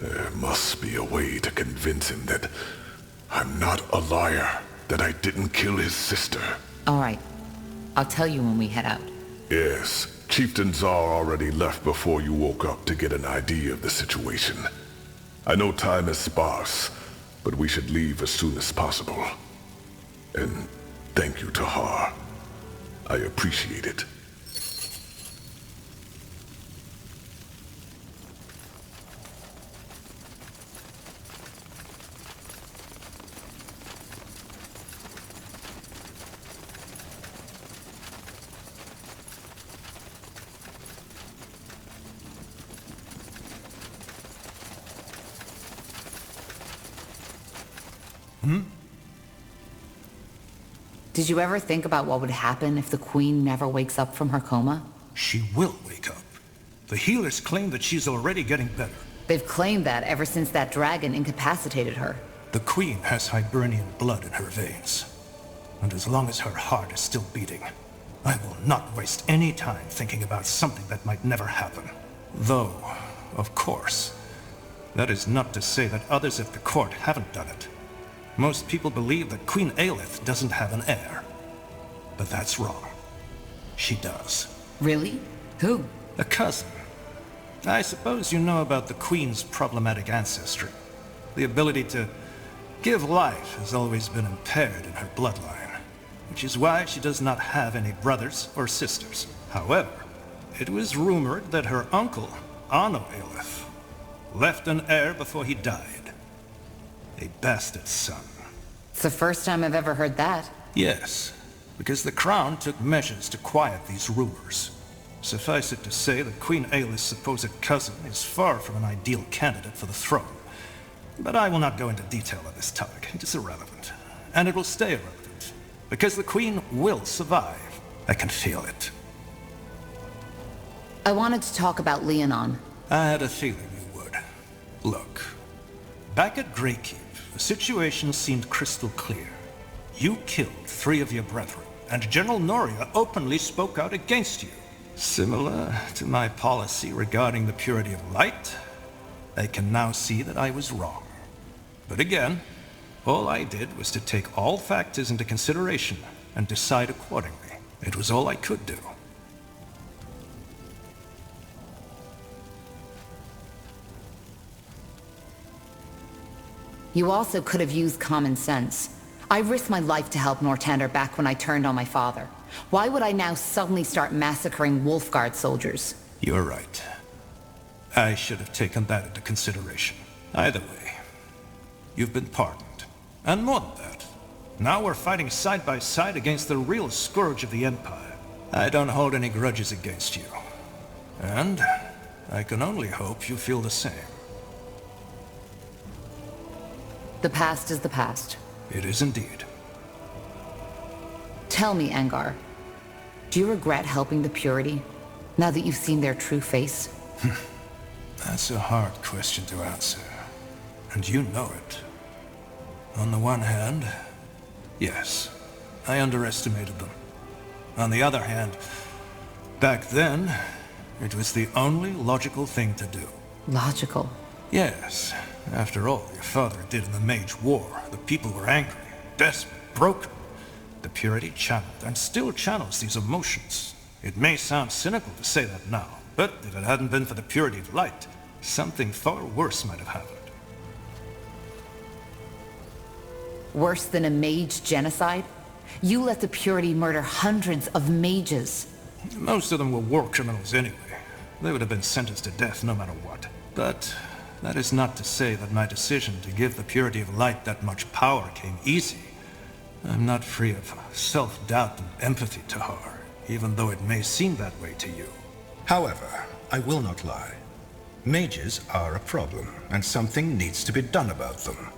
There must be a way to convince him that I'm not a liar, that I didn't kill his sister. All right. I'll tell you when we head out. Yes, Chieftain Czar already left before you woke up to get an idea of the situation. I know time is sparse, but we should leave as soon as possible. And thank you, Tahar. I appreciate it. Did you ever think about what would happen if the Queen never wakes up from her coma? She will wake up. The healers claim that she's already getting better. They've claimed that ever since that dragon incapacitated her. The Queen has Hibernian blood in her veins. And as long as her heart is still beating, I will not waste any time thinking about something that might never happen. Though, of course, that is not to say that others at the court haven't done it. Most people believe that Queen Aelith doesn't have an heir. But that's wrong. She does. Really? Who? A cousin. I suppose you know about the Queen's problematic ancestry. The ability to give life has always been impaired in her bloodline, which is why she does not have any brothers or sisters. However, it was rumored that her uncle, Anno Aelith, left an heir before he died. A bastard son. It's the first time I've ever heard that. Yes, because the Crown took measures to quiet these rumors. Suffice it to say that Queen Aelith's supposed cousin is far from an ideal candidate for the throne. But I will not go into detail on this topic. It is irrelevant. And it will stay irrelevant. Because the Queen will survive. I can feel it. I wanted to talk about Leonon. I had a feeling you would. Look, back at Greykeep, the situation seemed crystal clear. You killed 3 of your brethren, and General Noria openly spoke out against you. Similar to my policy regarding the purity of light, I can now see that I was wrong. But again, all I did was to take all factors into consideration and decide accordingly. It was all I could do. You also could have used common sense. I risked my life to help Northander back when I turned on my father. Why would I now suddenly start massacring Wolfguard soldiers? You're right. I should have taken that into consideration. Either way, you've been pardoned. And more than that, now we're fighting side by side against the real scourge of the Empire. I don't hold any grudges against you. And I can only hope you feel the same. The past is the past. It is indeed. Tell me, Angar, do you regret helping the Purity, now that you've seen their true face? That's a hard question to answer. And you know it. On the one hand, yes, I underestimated them. On the other hand, back then, it was the only logical thing to do. Logical? Yes. After all your father did in the Mage War, the people were angry, desperate, broken. The Purity channeled and still channels these emotions. It may sound cynical to say that now, but if it hadn't been for the purity of light, something far worse might have happened. Worse than a mage genocide? You let the Purity murder hundreds of mages. Most of them were war criminals anyway. They would have been sentenced to death no matter what. But that is not to say that my decision to give the Purity of Light that much power came easy. I'm not free of self-doubt and empathy, Tahar, even though it may seem that way to you. However, I will not lie. Mages are a problem, and something needs to be done about them.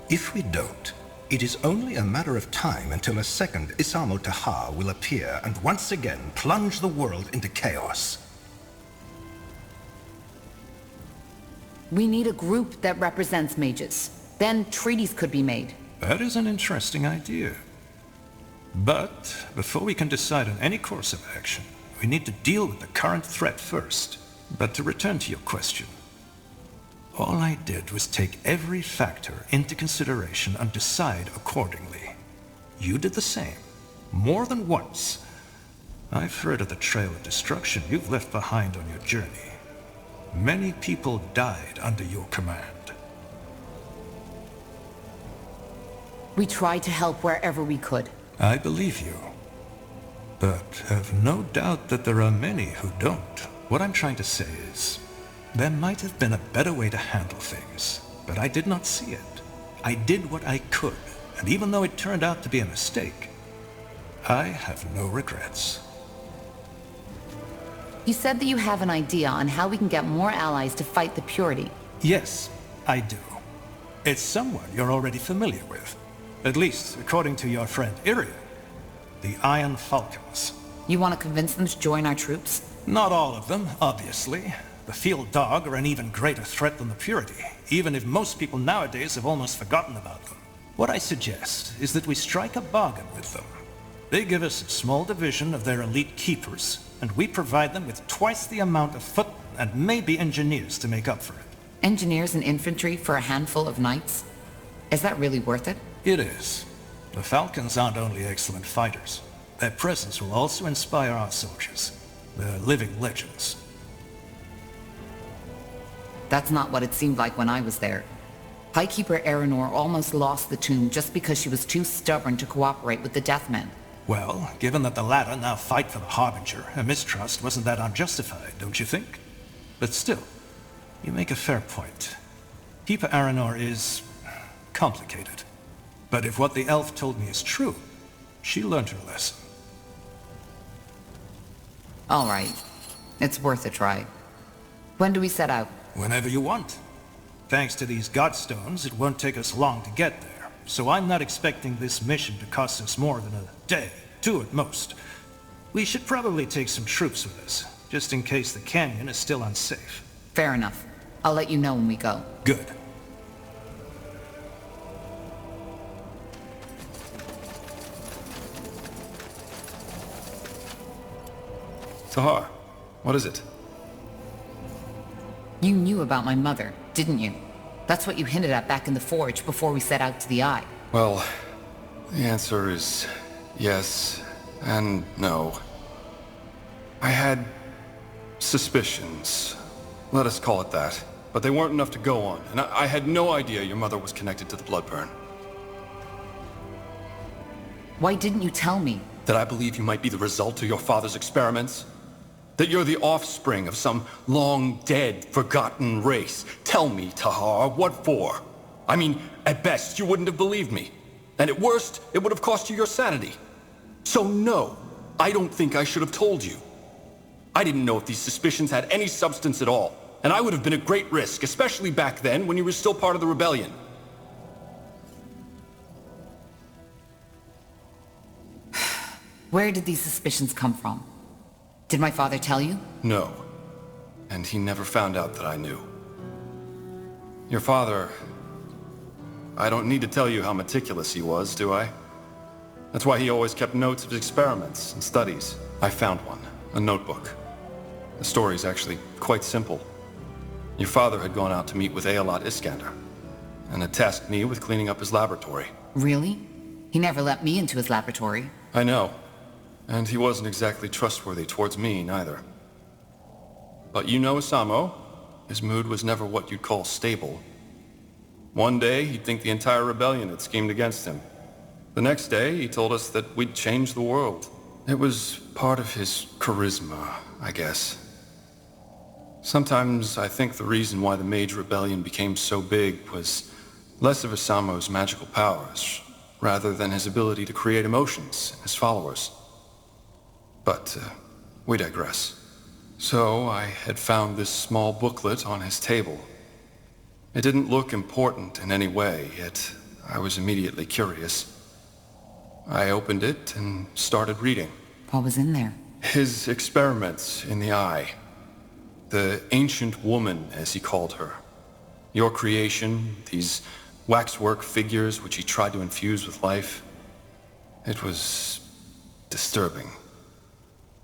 If we don't, it is only a matter of time until a second Isamo Tahar will appear and once again plunge the world into chaos. We need a group that represents mages. Then treaties could be made. That is an interesting idea. But before we can decide on any course of action, we need to deal with the current threat first. But to return to your question, all I did was take every factor into consideration and decide accordingly. You did the same, more than once. I've heard of the trail of destruction you've left behind on your journey. Many people died under your command. We tried to help wherever we could. I believe you. But have no doubt that there are many who don't. What I'm trying to say is, there might have been a better way to handle things, but I did not see it. I did what I could, and even though it turned out to be a mistake, I have no regrets. You said that you have an idea on how we can get more allies to fight the Purity. Yes, I do. It's someone you're already familiar with. At least, according to your friend Iria. The Iron Falcons. You want to convince them to join our troops? Not all of them, obviously. The Field Dog are an even greater threat than the Purity, even if most people nowadays have almost forgotten about them. What I suggest is that we strike a bargain with them. They give us a small division of their elite keepers, and we provide them with twice the amount of foot and maybe engineers to make up for it. Engineers and infantry for a handful of knights? Is that really worth it? It is. The Falcons aren't only excellent fighters. Their presence will also inspire our soldiers. They're living legends. That's not what it seemed like when I was there. Highkeeper Aranor almost lost the tomb just because she was too stubborn to cooperate with the Deathmen. Well, given that the latter now fight for the Harbinger, her mistrust wasn't that unjustified, don't you think? But still, you make a fair point. Keeper Aranor is complicated. But if what the elf told me is true, she learned her lesson. All right. It's worth a try. When do we set out? Whenever you want. Thanks to these Godstones, it won't take us long to get there. So I'm not expecting this mission to cost us more than a day, 2 at most. We should probably take some troops with us, just in case the canyon is still unsafe. Fair enough. I'll let you know when we go. Good. Tahar, what is it? You knew about my mother, didn't you? That's what you hinted at back in the forge before we set out to the Eye. Well, the answer is yes and no. I had suspicions, let us call it that, but they weren't enough to go on, and I had no idea your mother was connected to the Bloodburn. Why didn't you tell me? That I believe you might be the result of your father's experiments? That you're the offspring of some long-dead, forgotten race. Tell me, Tahar, what for? I mean, at best, you wouldn't have believed me. And at worst, it would have cost you your sanity. So no, I don't think I should have told you. I didn't know if these suspicions had any substance at all, and I would have been at great risk, especially back then when you were still part of the rebellion. Where did these suspicions come from? Did my father tell you? No. And he never found out that I knew. Your father... I don't need to tell you how meticulous he was, do I? That's why he always kept notes of his experiments and studies. I found one, a notebook. The story's actually quite simple. Your father had gone out to meet with Aelot Iskander, and had tasked me with cleaning up his laboratory. Really? He never let me into his laboratory. I know. And he wasn't exactly trustworthy towards me, neither. But you know Asamo. His mood was never what you'd call stable. One day, he'd think the entire rebellion had schemed against him. The next day, he told us that we'd change the world. It was part of his charisma, I guess. Sometimes I think the reason why the Mage Rebellion became so big was less of Asamo's magical powers, rather than his ability to create emotions in his followers. But we digress. So I had found this small booklet on his table. It didn't look important in any way, yet I was immediately curious. I opened it and started reading. What was in there? His experiments in the eye. The ancient woman, as he called her. Your creation, these waxwork figures which he tried to infuse with life. It was disturbing.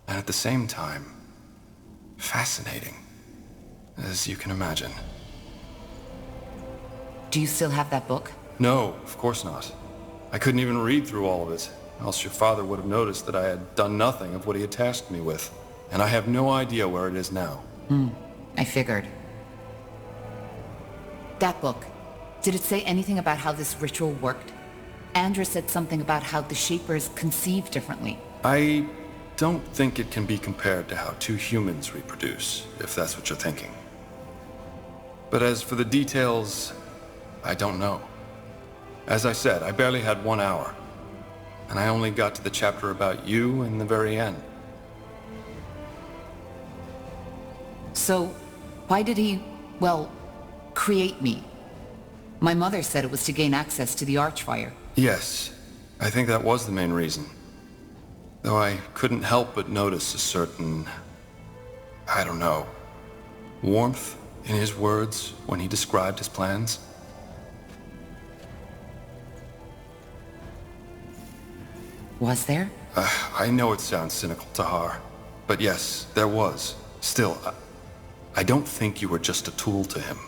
And at the same time, fascinating, as you can imagine. Do you still have that book? No, of course not. I couldn't even read through all of it, else your father would have noticed that I had done nothing of what he had tasked me with. And I have no idea where it is now. I figured. That book, did it say anything about how this ritual worked? Andra said something about how the Shapers conceive differently. I don't think it can be compared to how two humans reproduce, if that's what you're thinking. But as for the details, I don't know. As I said, I barely had 1 hour, and I only got to the chapter about you in the very end. So, why did he, well, create me? My mother said it was to gain access to the Archfire. Yes, I think that was the main reason. Though I couldn't help but notice a certain, I don't know, warmth in his words when he described his plans. Was there? I know it sounds cynical, Tahar, but yes, there was. Still, I don't think you were just a tool to him.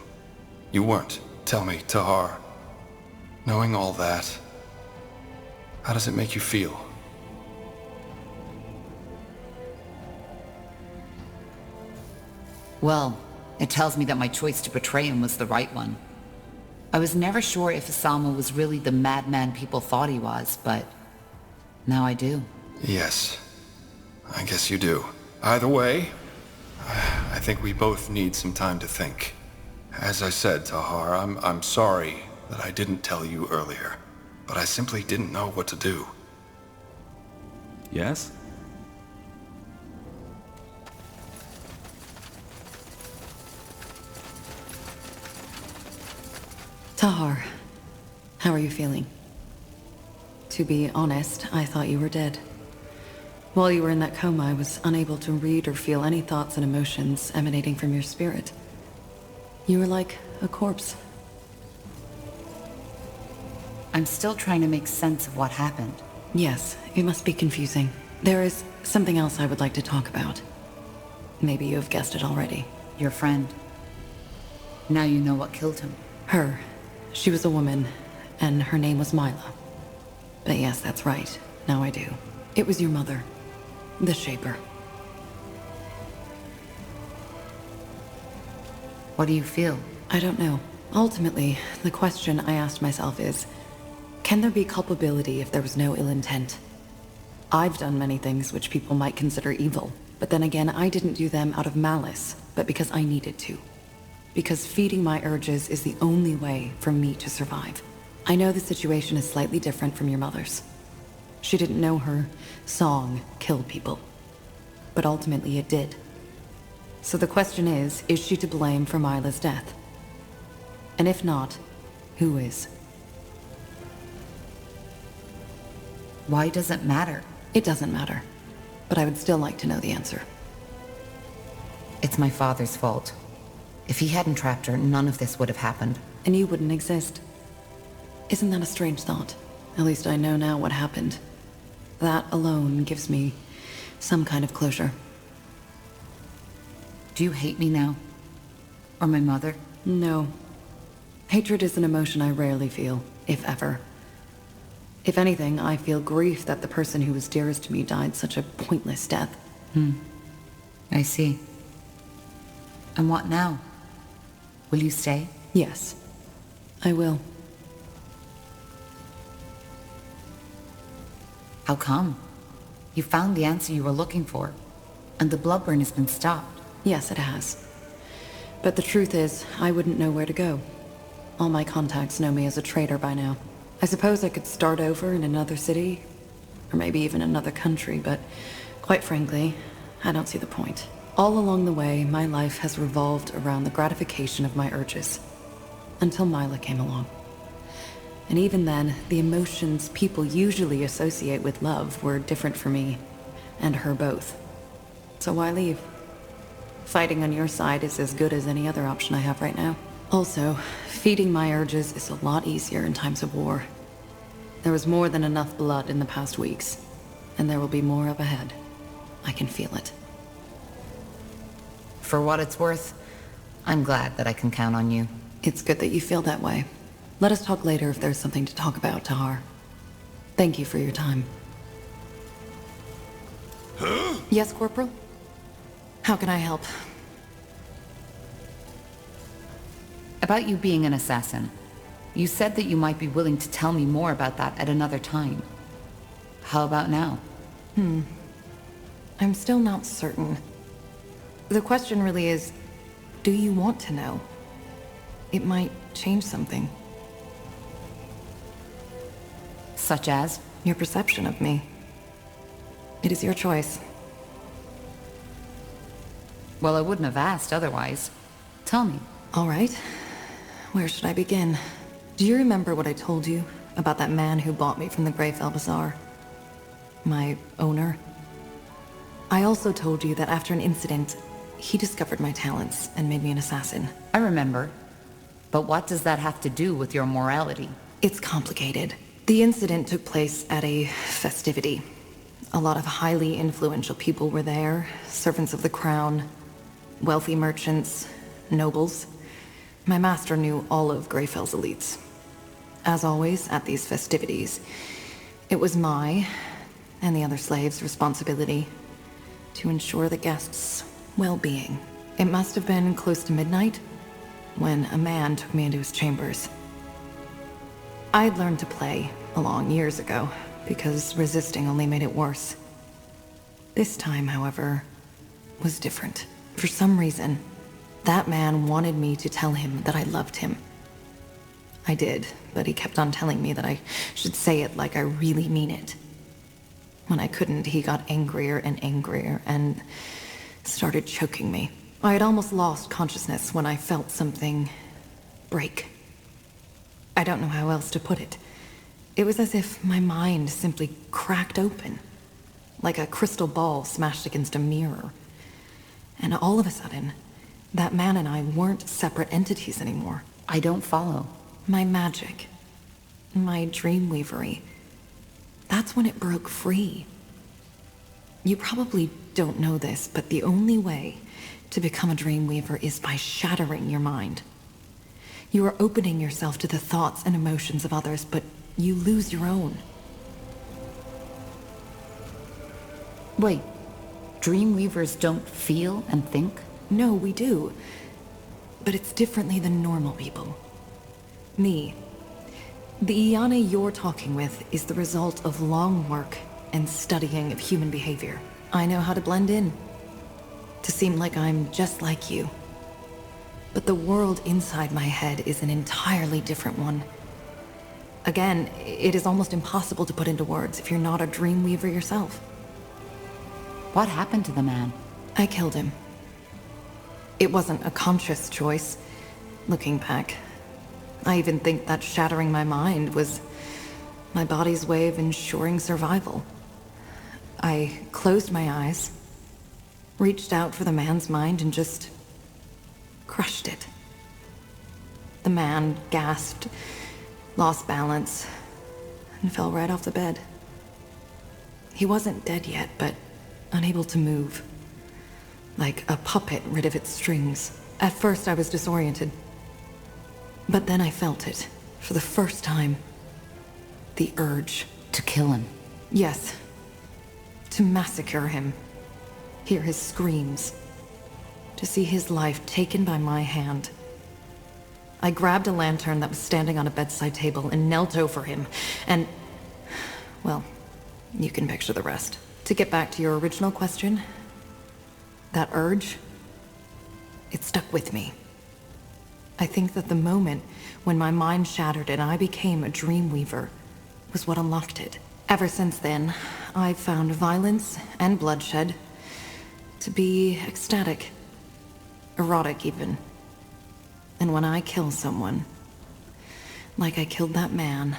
You weren't. Tell me, Tahar, knowing all that, how does it make you feel? Well, it tells me that my choice to betray him was the right one. I was never sure if Asamo was really the madman people thought he was, but now I do. Yes, I guess you do. Either way, I think we both need some time to think. As I said, Tahar, I'm sorry that I didn't tell you earlier, but I simply didn't know what to do. Yes? Tahar, how are you feeling? To be honest, I thought you were dead. While you were in that coma, I was unable to read or feel any thoughts and emotions emanating from your spirit. You were like a corpse. I'm still trying to make sense of what happened. Yes, it must be confusing. There is something else I would like to talk about. Maybe you have guessed it already. Your friend. Now you know what killed him. Her. She was a woman, and her name was Mila. But yes, that's right. Now I do. It was your mother. The Shaper. What do you feel? I don't know. Ultimately, the question I asked myself is, can there be culpability if there was no ill intent? I've done many things which people might consider evil, but then again, I didn't do them out of malice, but because I needed to. Because feeding my urges is the only way for me to survive. I know the situation is slightly different from your mother's. She didn't know her song killed people. But ultimately it did. So the question is she to blame for Mila's death? And if not, who is? Why does it matter? It doesn't matter. But I would still like to know the answer. It's my father's fault. If he hadn't trapped her, none of this would have happened. And you wouldn't exist. Isn't that a strange thought? At least I know now what happened. That alone gives me some kind of closure. Do you hate me now? Or my mother? No. Hatred is an emotion I rarely feel, if ever. If anything, I feel grief that the person who was dearest to me died such a pointless death. I see. And what now? Will you stay? Yes, I will. How come? You found the answer you were looking for, and the bloodburn has been stopped. Yes, it has. But the truth is, I wouldn't know where to go. All my contacts know me as a traitor by now. I suppose I could start over in another city, or maybe even another country, but quite frankly, I don't see the point. All along the way, my life has revolved around the gratification of my urges, until Mila came along. And even then, the emotions people usually associate with love were different for me, and her both. So why leave? Fighting on your side is as good as any other option I have right now. Also, feeding my urges is a lot easier in times of war. There was more than enough blood in the past weeks, and there will be more up ahead. I can feel it. For what it's worth, I'm glad that I can count on you. It's good that you feel that way. Let us talk later if there's something to talk about, Tahar. Thank you for your time. Yes, Corporal? How can I help? About you being an assassin. You said that you might be willing to tell me more about that at another time. How about now? I'm still not certain. The question really is, do you want to know? It might change something. Such as? Your perception of me. It is your choice. Well, I wouldn't have asked otherwise. Tell me. All right. Where should I begin? Do you remember what I told you about that man who bought me from the Greyfell Bazaar? My owner? I also told you that after an incident, he discovered my talents and made me an assassin. I remember. But what does that have to do with your morality? It's complicated. The incident took place at a festivity. A lot of highly influential people were there, servants of the crown, wealthy merchants, nobles. My master knew all of Greyfell's elites. As always, at these festivities, it was my, and the other slaves' responsibility to ensure the guests' well-being. It must have been close to midnight when a man took me into his chambers. I'd learned to play along years ago, because resisting only made it worse. This time, however, was different. For some reason, that man wanted me to tell him that I loved him. I did, but he kept on telling me that I should say it like I really mean it. When I couldn't, he got angrier and angrier and started choking me. I had almost lost consciousness when I felt something break. I don't know how else to put it. It was as if my mind simply cracked open, like a crystal ball smashed against a mirror. And all of a sudden, that man and I weren't separate entities anymore. I don't follow. My magic, my dreamweavery, that's when it broke free. You probably don't know this, but the only way to become a dreamweaver is by shattering your mind. You are opening yourself to the thoughts and emotions of others, but you lose your own. Wait, dreamweavers don't feel and think? No, we do. But it's differently than normal people. Me. The Iana you're talking with is the result of long work and studying of human behavior. I know how to blend in, to seem like I'm just like you. But the world inside my head is an entirely different one. Again, it is almost impossible to put into words if you're not a dreamweaver yourself. What happened to the man? I killed him. It wasn't a conscious choice, looking back. I even think that shattering my mind was my body's way of ensuring survival. I closed my eyes, reached out for the man's mind, and just crushed it. The man gasped, lost balance, and fell right off the bed. He wasn't dead yet, but unable to move, like a puppet rid of its strings. At first I was disoriented, but then I felt it, for the first time. The urge. To kill him. Yes. To massacre him. Hear his screams. To see his life taken by my hand. I grabbed a lantern that was standing on a bedside table and knelt over him, and... well, you can picture the rest. To get back to your original question, that urge, it stuck with me. I think that the moment when my mind shattered and I became a dream weaver was what unlocked it. Ever since then, I've found violence and bloodshed to be ecstatic, erotic even. And when I kill someone, like I killed that man,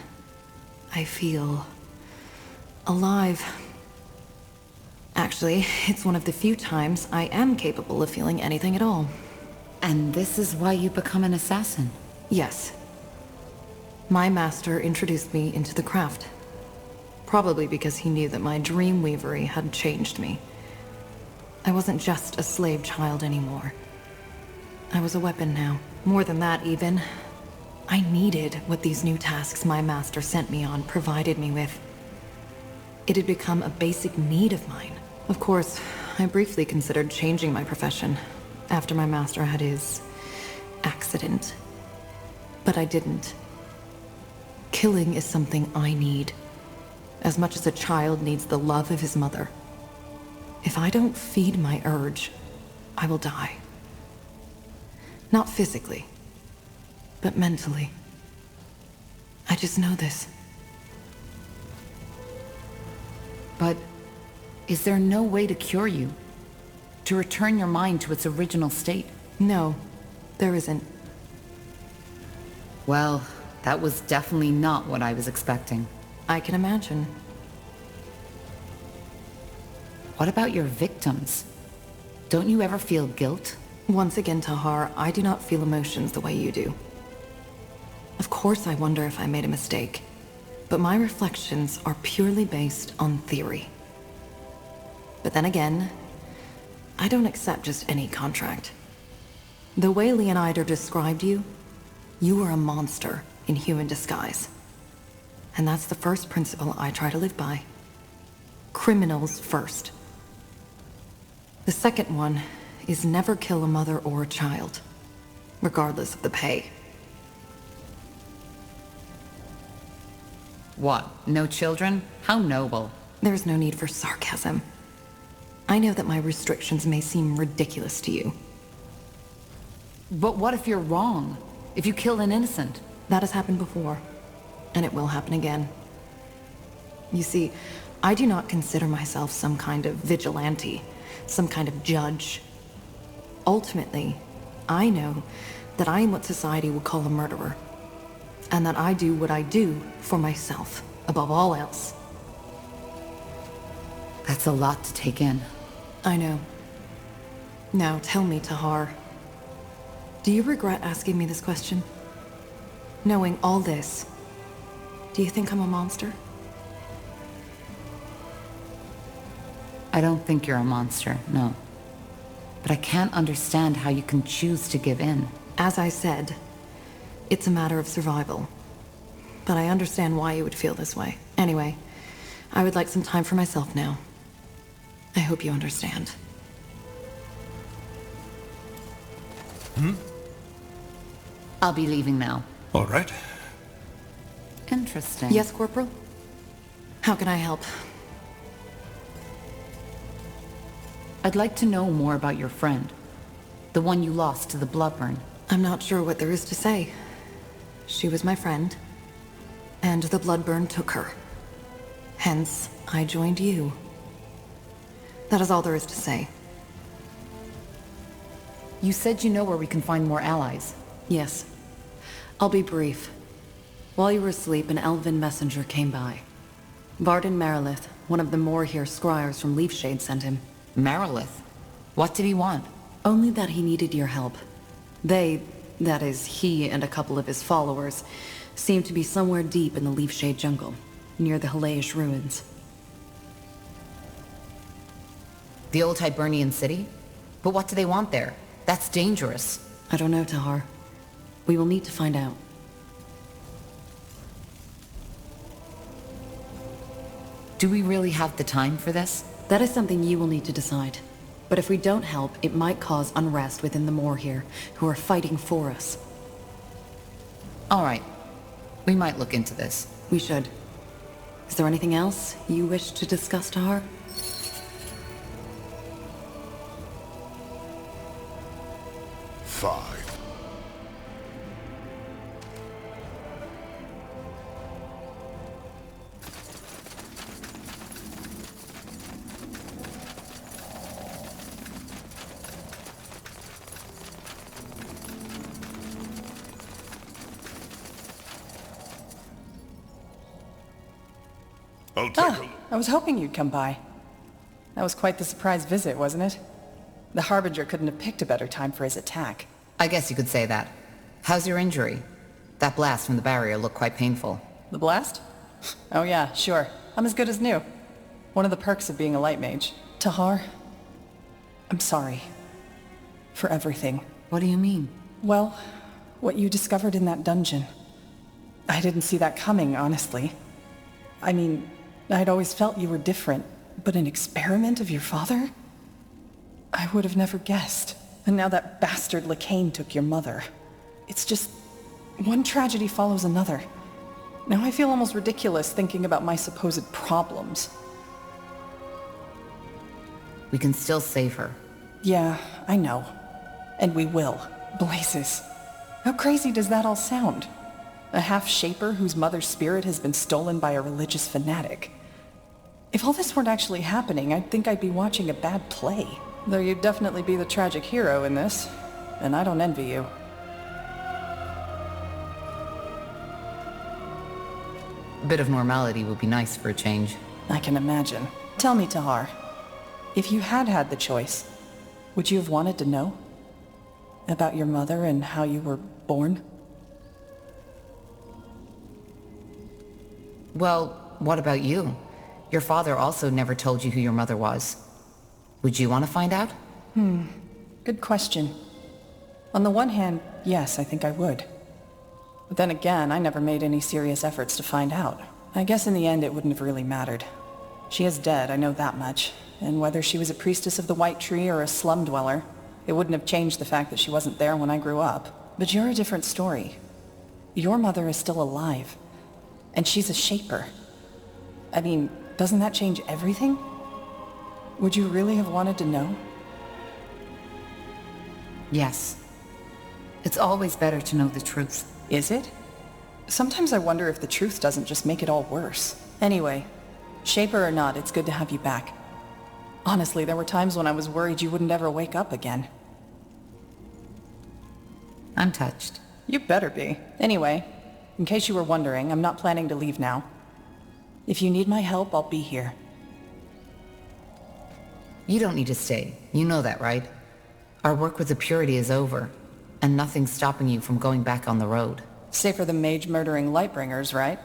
I feel alive. Actually, it's one of the few times I am capable of feeling anything at all. And this is why you become an assassin? Yes. My master introduced me into the craft. Probably because he knew that my dream weavery had changed me. I wasn't just a slave child anymore. I was a weapon now. More than that, even. I needed what these new tasks my master sent me on provided me with. It had become a basic need of mine. Of course, I briefly considered changing my profession after my master had his accident. But I didn't. Killing is something I need, as much as a child needs the love of his mother. If I don't feed my urge, I will die. Not physically, but mentally. I just know this. But is there no way to cure you? To return your mind to its original state? No, there isn't. Well, that was definitely not what I was expecting. I can imagine. What about your victims? Don't you ever feel guilt? Once again, Tahar, I do not feel emotions the way you do. Of course I wonder if I made a mistake, but my reflections are purely based on theory. But then again, I don't accept just any contract. The way Leonider described you, you are a monster in human disguise. And that's the first principle I try to live by. Criminals first. The second one is never kill a mother or a child, regardless of the pay. What? No children? How noble. There's no need for sarcasm. I know that my restrictions may seem ridiculous to you. But what if you're wrong? If you kill an innocent? That has happened before, and it will happen again. You see, I do not consider myself some kind of vigilante, some kind of judge. Ultimately, I know that I am what society would call a murderer, and that I do what I do for myself, above all else. That's a lot to take in. I know. Now tell me, Tahar, do you regret asking me this question? Knowing all this, do you think I'm a monster? I don't think you're a monster, no. But I can't understand how you can choose to give in. As I said, it's a matter of survival. But I understand why you would feel this way. Anyway, I would like some time for myself now. I hope you understand. I'll be leaving now. All right. Interesting. Yes, Corporal? How can I help? I'd like to know more about your friend. The one you lost to the Bloodburn. I'm not sure what there is to say. She was my friend, and the Bloodburn took her. Hence, I joined you. That is all there is to say. You said you know where we can find more allies. Yes. I'll be brief. While you were asleep, an elven messenger came by. Varden Marilith, one of the Moorhere scryers from Leafshade, sent him. Marilith? What did he want? Only that he needed your help. They, that is, he and a couple of his followers, seemed to be somewhere deep in the Leafshade jungle, near the Halayish ruins. The old Hibernian city? But what do they want there? That's dangerous. I don't know, Tahar. We will need to find out. Do we really have the time for this? That is something you will need to decide. But if we don't help, it might cause unrest within the Moor here, who are fighting for us. All right. We might look into this. We should. Is there anything else you wish to discuss, Tahar? Fine. I'll take a look. I was hoping you'd come by. That was quite the surprise visit, wasn't it? The Harbinger couldn't have picked a better time for his attack. I guess you could say that. How's your injury? That blast from the barrier looked quite painful. The blast? Oh yeah, sure. I'm as good as new. One of the perks of being a light mage. Tahar, I'm sorry. For everything. What do you mean? Well, what you discovered in that dungeon. I didn't see that coming, honestly. I mean, I'd always felt you were different, but an experiment of your father? I would have never guessed. And now that bastard Lacane took your mother. It's just... one tragedy follows another. Now I feel almost ridiculous thinking about my supposed problems. We can still save her. Yeah, I know. And we will. Blazes. How crazy does that all sound? A half-shaper whose mother's spirit has been stolen by a religious fanatic. If all this weren't actually happening, I'd think I'd be watching a bad play. Though you'd definitely be the tragic hero in this, and I don't envy you. A bit of normality would be nice for a change. I can imagine. Tell me, Tahar, if you had had the choice, would you have wanted to know? About your mother and how you were born? Well, what about you? Your father also never told you who your mother was. Would you want to find out? Good question. On the one hand, yes, I think I would. But then again, I never made any serious efforts to find out. I guess in the end it wouldn't have really mattered. She is dead, I know that much. And whether she was a priestess of the White Tree or a slum dweller, it wouldn't have changed the fact that she wasn't there when I grew up. But you're a different story. Your mother is still alive. And she's a shaper. I mean, doesn't that change everything? Would you really have wanted to know? Yes. It's always better to know the truth. Is it? Sometimes I wonder if the truth doesn't just make it all worse. Anyway, shaper or not, it's good to have you back. Honestly, there were times when I was worried you wouldn't ever wake up again. I'm touched. You better be. Anyway, in case you were wondering, I'm not planning to leave now. If you need my help, I'll be here. You don't need to stay. You know that, right? Our work with the Purity is over, and nothing's stopping you from going back on the road. Safer than mage-murdering Lightbringers, right?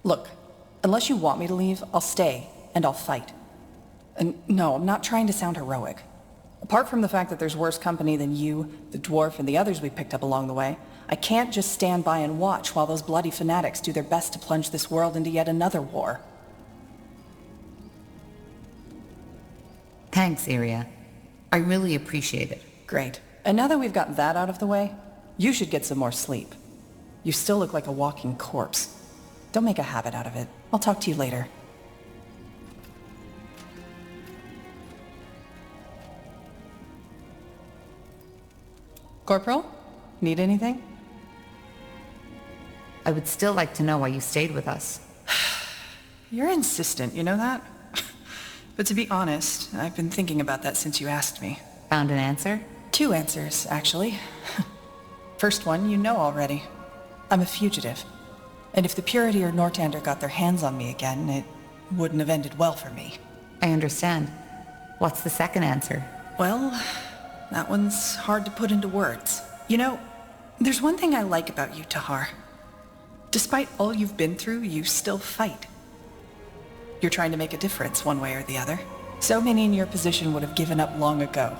Look, unless you want me to leave, I'll stay, and I'll fight. And no, I'm not trying to sound heroic. Apart from the fact that there's worse company than you, the dwarf, and the others we picked up along the way, I can't just stand by and watch while those bloody fanatics do their best to plunge this world into yet another war. Thanks, Iria. I really appreciate it. Great. And now that we've got that out of the way, you should get some more sleep. You still look like a walking corpse. Don't make a habit out of it. I'll talk to you later. Corporal? Need anything? I would still like to know why you stayed with us. You're insistent, you know that? But to be honest, I've been thinking about that since you asked me. Found an answer? 2 answers, actually. First one, you know already. I'm a fugitive. And if the Purity or Nortander got their hands on me again, it wouldn't have ended well for me. I understand. What's the second answer? Well, that one's hard to put into words. You know, there's one thing I like about you, Tahar. Despite all you've been through, you still fight. You're trying to make a difference one way or the other. So many in your position would have given up long ago,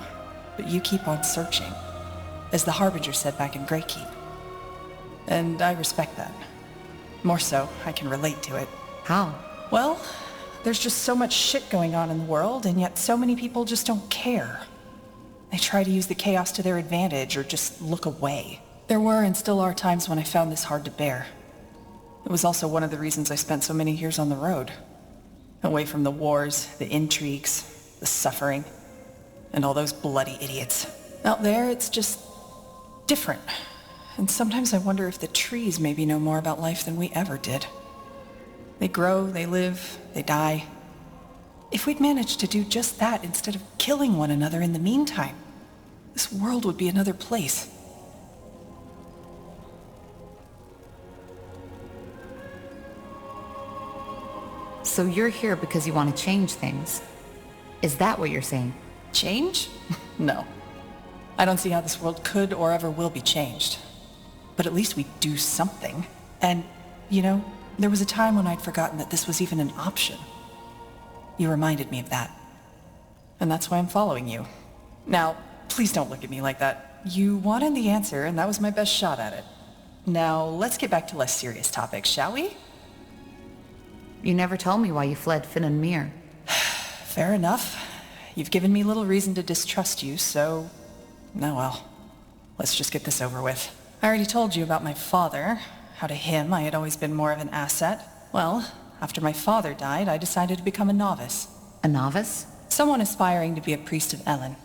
but you keep on searching, as the Harbinger said back in Greykeep. And I respect that. More so, I can relate to it. How? Well, There's just so much shit going on in the world, and yet so many people just don't care. They try to use the chaos to their advantage or just look away. There were and still are times when I found this hard to bear. It was also one of the reasons I spent so many years on the road. Away from the wars, the intrigues, the suffering, and all those bloody idiots. Out there, it's just different. And sometimes I wonder if the trees maybe know more about life than we ever did. They grow, they live, they die. If we'd managed to do just that instead of killing one another in the meantime, this world would be another place. So you're here because you want to change things. Is that what you're saying? Change? No. I don't see how this world could or ever will be changed. But at least we do something. And, you know, there was a time when I'd forgotten that this was even an option. You reminded me of that. And that's why I'm following you. Now, please don't look at me like that. You wanted the answer, and that was my best shot at it. Now, let's get back to less serious topics, shall we? You never told me why you fled Finn and Mir. Fair enough. You've given me little reason to distrust you, so... Oh well. Let's just get this over with. I already told you about my father, how to him I had always been more of an asset. Well, after my father died, I decided to become a novice. A novice? Someone aspiring to be a priest of Elen.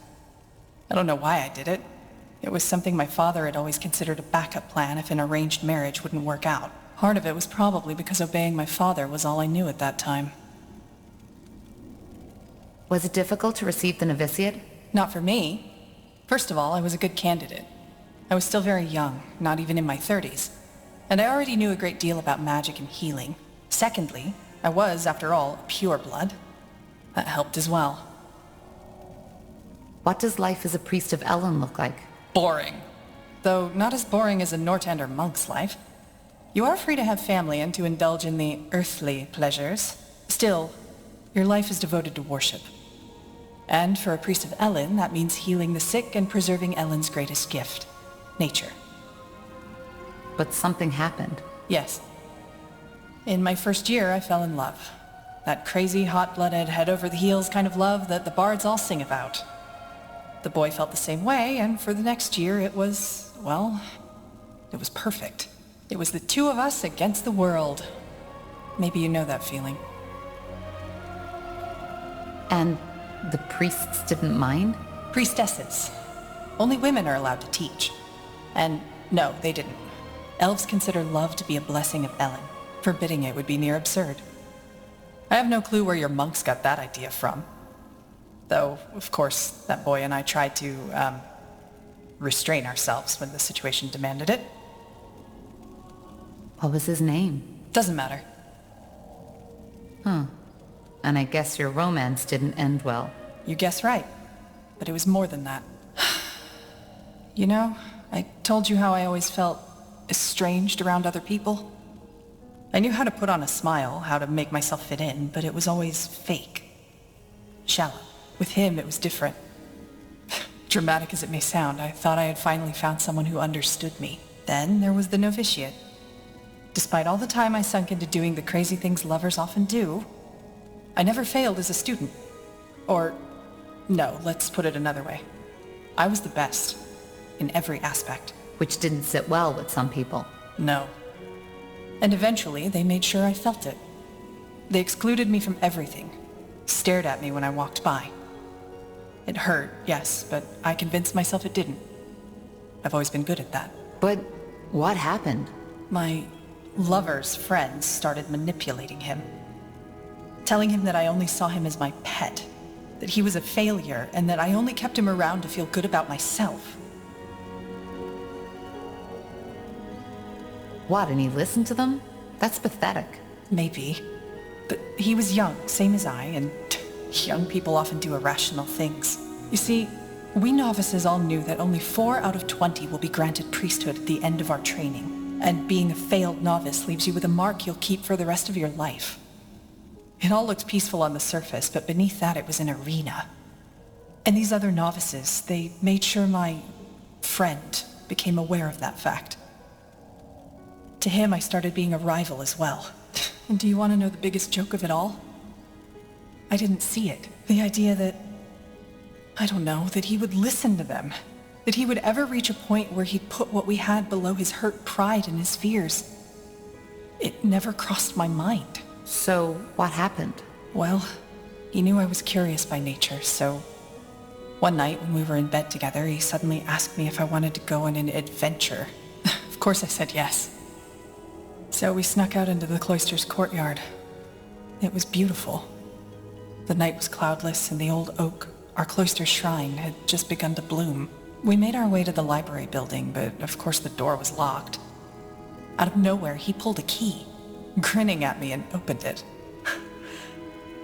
I don't know why I did it. It was something my father had always considered a backup plan if an arranged marriage wouldn't work out. Part of it was probably because obeying my father was all I knew at that time. Was it difficult to receive the novitiate? Not for me. First of all, I was a good candidate. I was still very young, not even in my 30s. And I already knew a great deal about magic and healing. Secondly, I was, after all, a pureblood. That helped as well. What does life as a priest of Elen look like? Boring. Though not as boring as a Northander monk's life. You are free to have family and to indulge in the earthly pleasures. Still, your life is devoted to worship. And for a priest of Elen, that means healing the sick and preserving Elen's greatest gift, nature. But something happened. Yes. In my first year, I fell in love. That crazy, hot-blooded, head-over-the-heels kind of love that the bards all sing about. The boy felt the same way, and for the next year it was, well, it was perfect. It was the two of us against the world. Maybe you know that feeling. And the priests didn't mind? Priestesses. Only women are allowed to teach. And no, they didn't. Elves consider love to be a blessing of Elen. Forbidding it would be near absurd. I have no clue where your monks got that idea from. Though, of course, that boy and I tried to, restrain ourselves when the situation demanded it. What was his name? Doesn't matter. Huh. And I guess your romance didn't end well. You guess right. But it was more than that. You know, I told you how I always felt estranged around other people. I knew how to put on a smile, how to make myself fit in, but it was always fake. Shallow. With him, it was different. Dramatic as it may sound, I thought I had finally found someone who understood me. Then there was the novitiate. Despite all the time I sunk into doing the crazy things lovers often do, I never failed as a student. Or, no, let's put it another way. I was the best, in every aspect. Which didn't sit well with some people. No. And eventually, they made sure I felt it. They excluded me from everything, stared at me when I walked by. It hurt, yes, but I convinced myself it didn't. I've always been good at that. But what happened? My lover's friends started manipulating him. Telling him that I only saw him as my pet, that he was a failure, and that I only kept him around to feel good about myself. What, and he listened to them? That's pathetic. Maybe. But he was young, same as I, and young people often do irrational things. You see, we novices all knew that only 4 out of 20 will be granted priesthood at the end of our training. And being a failed novice leaves you with a mark you'll keep for the rest of your life. It all looked peaceful on the surface, but beneath that it was an arena. And these other novices, they made sure my friend became aware of that fact. To him, I started being a rival as well. And do you want to know the biggest joke of it all? I didn't see it. The idea that, I don't know, that he would listen to them. That he would ever reach a point where he'd put what we had below his hurt pride and his fears. It never crossed my mind. So, what happened? Well, he knew I was curious by nature, so one night when we were in bed together, he suddenly asked me if I wanted to go on an adventure. Of course I said yes. So we snuck out into the cloister's courtyard. It was beautiful. The night was cloudless, and the old oak, our cloister shrine, had just begun to bloom. We made our way to the library building, but of course the door was locked. Out of nowhere, he pulled a key, grinning at me, and opened it.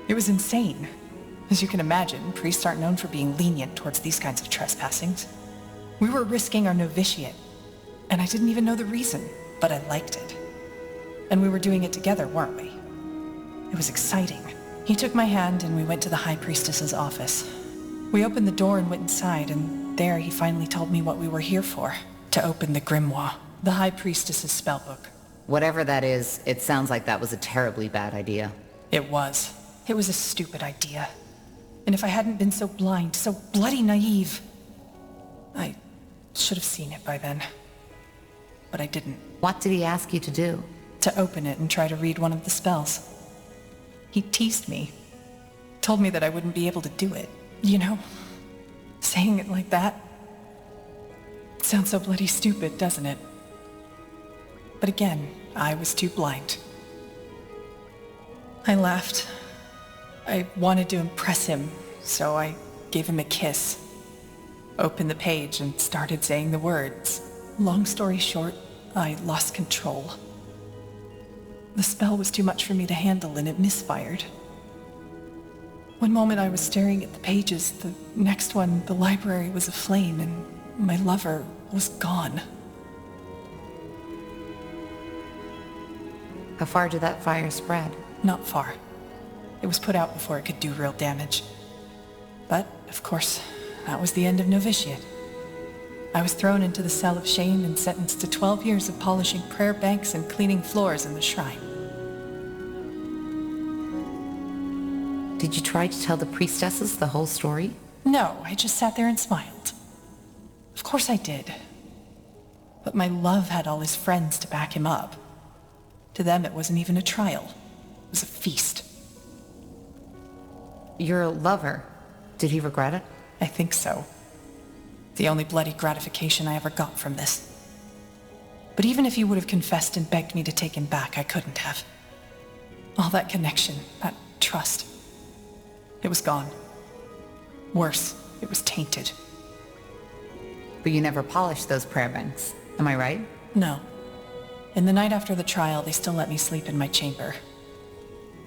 It was insane. As you can imagine, priests aren't known for being lenient towards these kinds of trespassings. We were risking our novitiate, and I didn't even know the reason, but I liked it. And we were doing it together, weren't we? It was exciting. He took my hand and we went to the High Priestess's office. We opened the door and went inside, and there he finally told me what we were here for. To open the grimoire, the High Priestess's spellbook. Whatever that is, it sounds like that was a terribly bad idea. It was. It was a stupid idea. And if I hadn't been so blind, so bloody naive, I should have seen it by then. But I didn't. What did he ask you to do? To open it and try to read one of the spells. He teased me. Told me that I wouldn't be able to do it. You know? Saying it like that. It sounds so bloody stupid, doesn't it? But again, I was too blind. I laughed. I wanted to impress him, so I gave him a kiss. Opened the page and started saying the words. Long story short, I lost control. The spell was too much for me to handle and it misfired. One moment I was staring at the pages, the next one the library was aflame and my lover was gone. How far did that fire spread? Not far. It was put out before it could do real damage. But, of course, that was the end of novitiate. I was thrown into the cell of shame and sentenced to 12 years of polishing prayer banks and cleaning floors in the shrine. Did you try to tell the priestesses the whole story? No, I just sat there and smiled. Of course I did. But my love had all his friends to back him up. To them, it wasn't even a trial. It was a feast. Your lover, did he regret it? I think so. The only bloody gratification I ever got from this. But even if he would have confessed and begged me to take him back, I couldn't have. All that connection, that trust, it was gone. Worse, it was tainted. But you never polished those prayer banks, am I right? No. In the night after the trial, they still let me sleep in my chamber.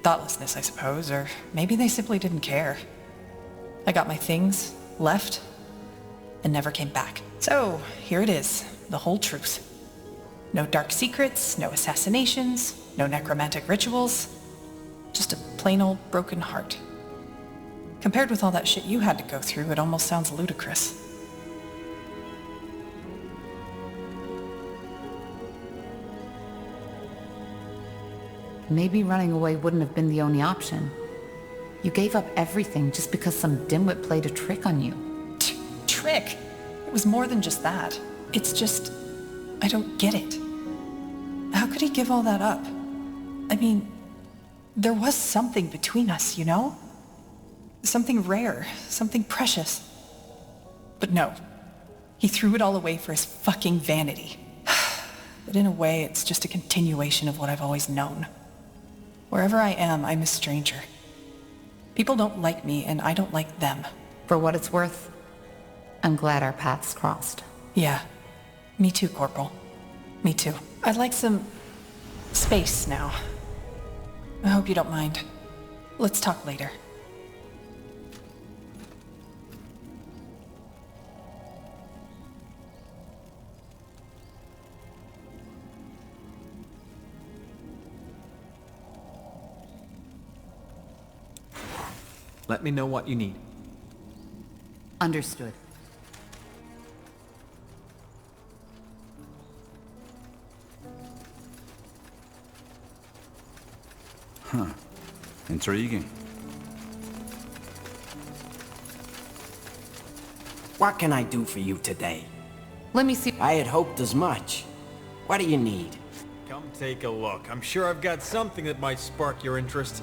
Thoughtlessness, I suppose, or maybe they simply didn't care. I got my things, left, and never came back. So, here it is, the whole truth. No dark secrets, no assassinations, no necromantic rituals. Just a plain old broken heart. Compared with all that shit you had to go through, it almost sounds ludicrous. Maybe running away wouldn't have been the only option. You gave up everything just because some dimwit played a trick on you. Trick? It was more than just that. It's just, I don't get it. How could he give all that up? I mean, there was something between us, you know? Something rare, something precious. But no, he threw it all away for his fucking vanity. But in a way, it's just a continuation of what I've always known. Wherever I am, I'm a stranger. People don't like me, and I don't like them. For what it's worth, I'm glad our paths crossed. Yeah. Me too, Corporal. Me too. I'd like some space now. I hope you don't mind. Let's talk later. Let me know what you need. Understood. Huh. Intriguing. What can I do for you today? Let me see. I had hoped as much. What do you need? Come take a look. I'm sure I've got something that might spark your interest.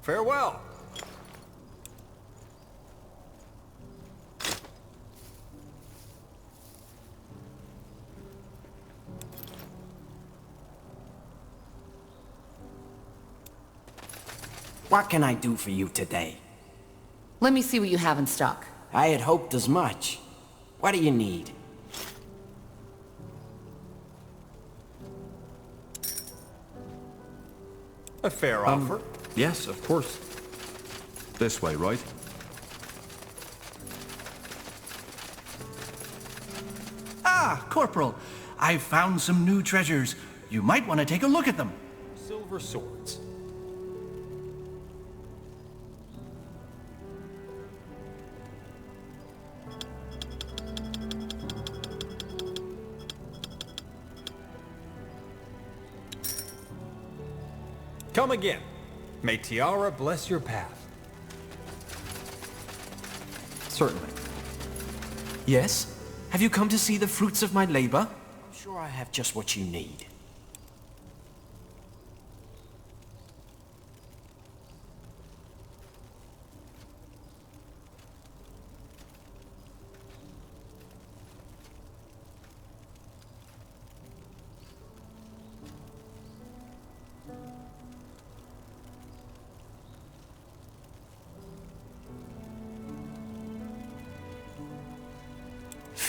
Farewell. What can I do for you today? Let me see what you have in stock. I had hoped as much. What do you need? A fair offer. Yes, of course. This way, right? Ah, Corporal. I've found some new treasures. You might want to take a look at them. Silver swords. Come again. May Tiara bless your path. Certainly. Yes? Have you come to see the fruits of my labor? I'm sure I have just what you need.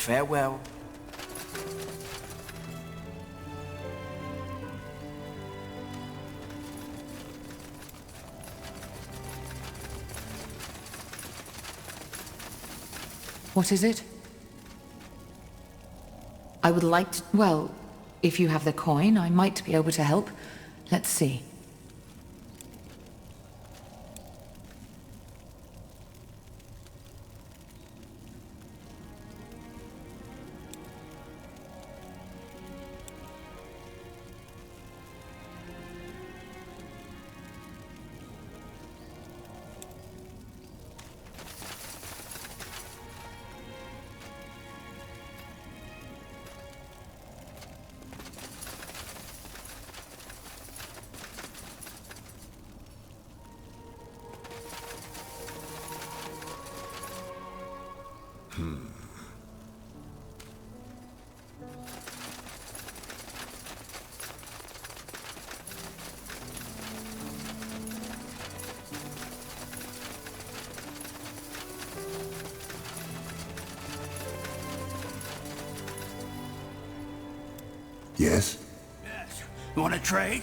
Farewell. What is it? I would like to... Well, if you have the coin, I might be able to help. Let's see. Yes? Yes. You want to trade?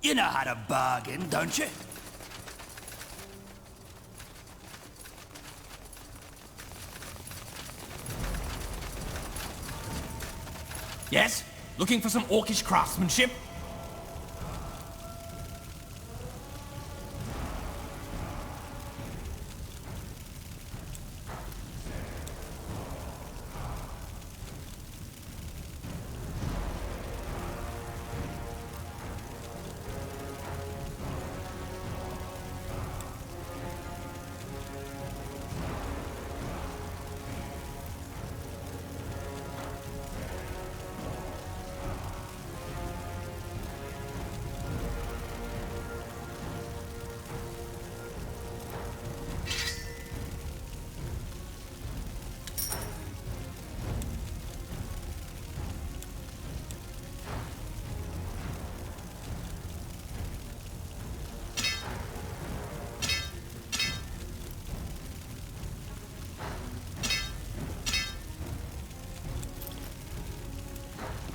You know how to bargain, don't you? Yes? Looking for some orcish craftsmanship?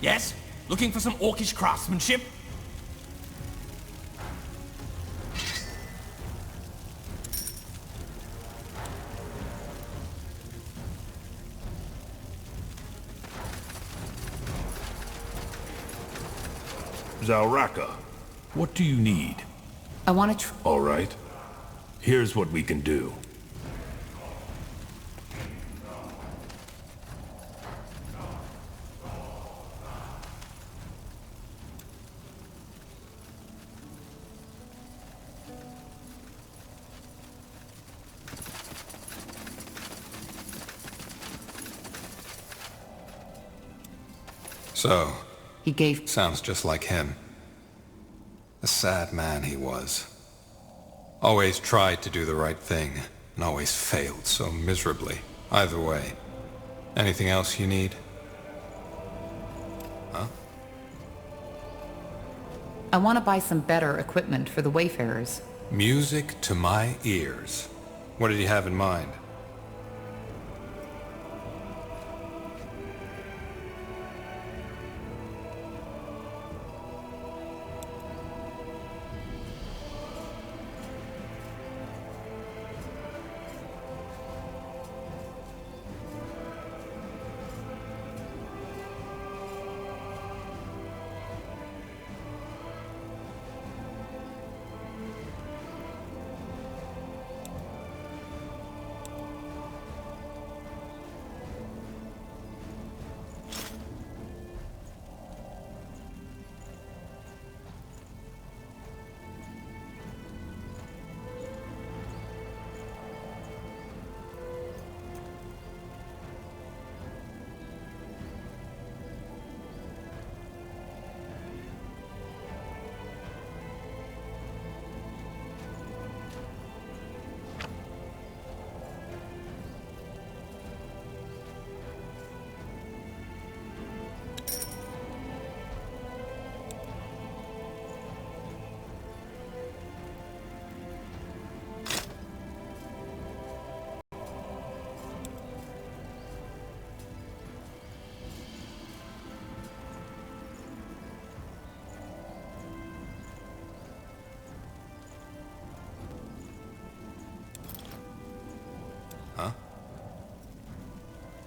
Yes? Looking for some orcish craftsmanship? Zauraka, what do you need? I want to All right. Here's what we can do. So, He gave... sounds just like him. A sad man he was. Always tried to do the right thing, and always failed so miserably. Either way. Anything else you need? Huh? I want to buy some better equipment for the Wayfarers. Music to my ears. What did he have in mind? Huh?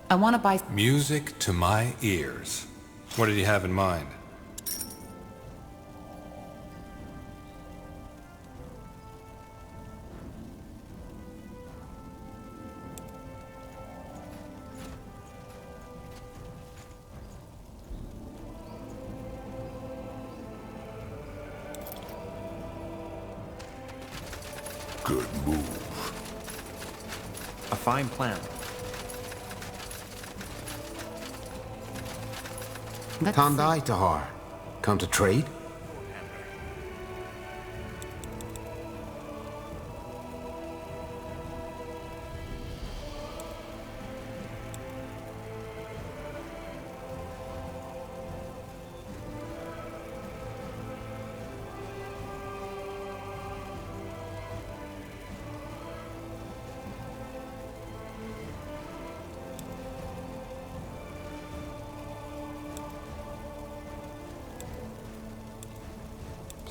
I want to buy... Music to my ears. What did he have in mind? Good move. A fine plan. Tandai Tahar. Come to trade?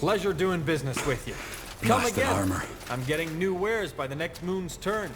Pleasure doing business with you. Come Blasted again. armor. I'm getting new wares by the next moon's turn.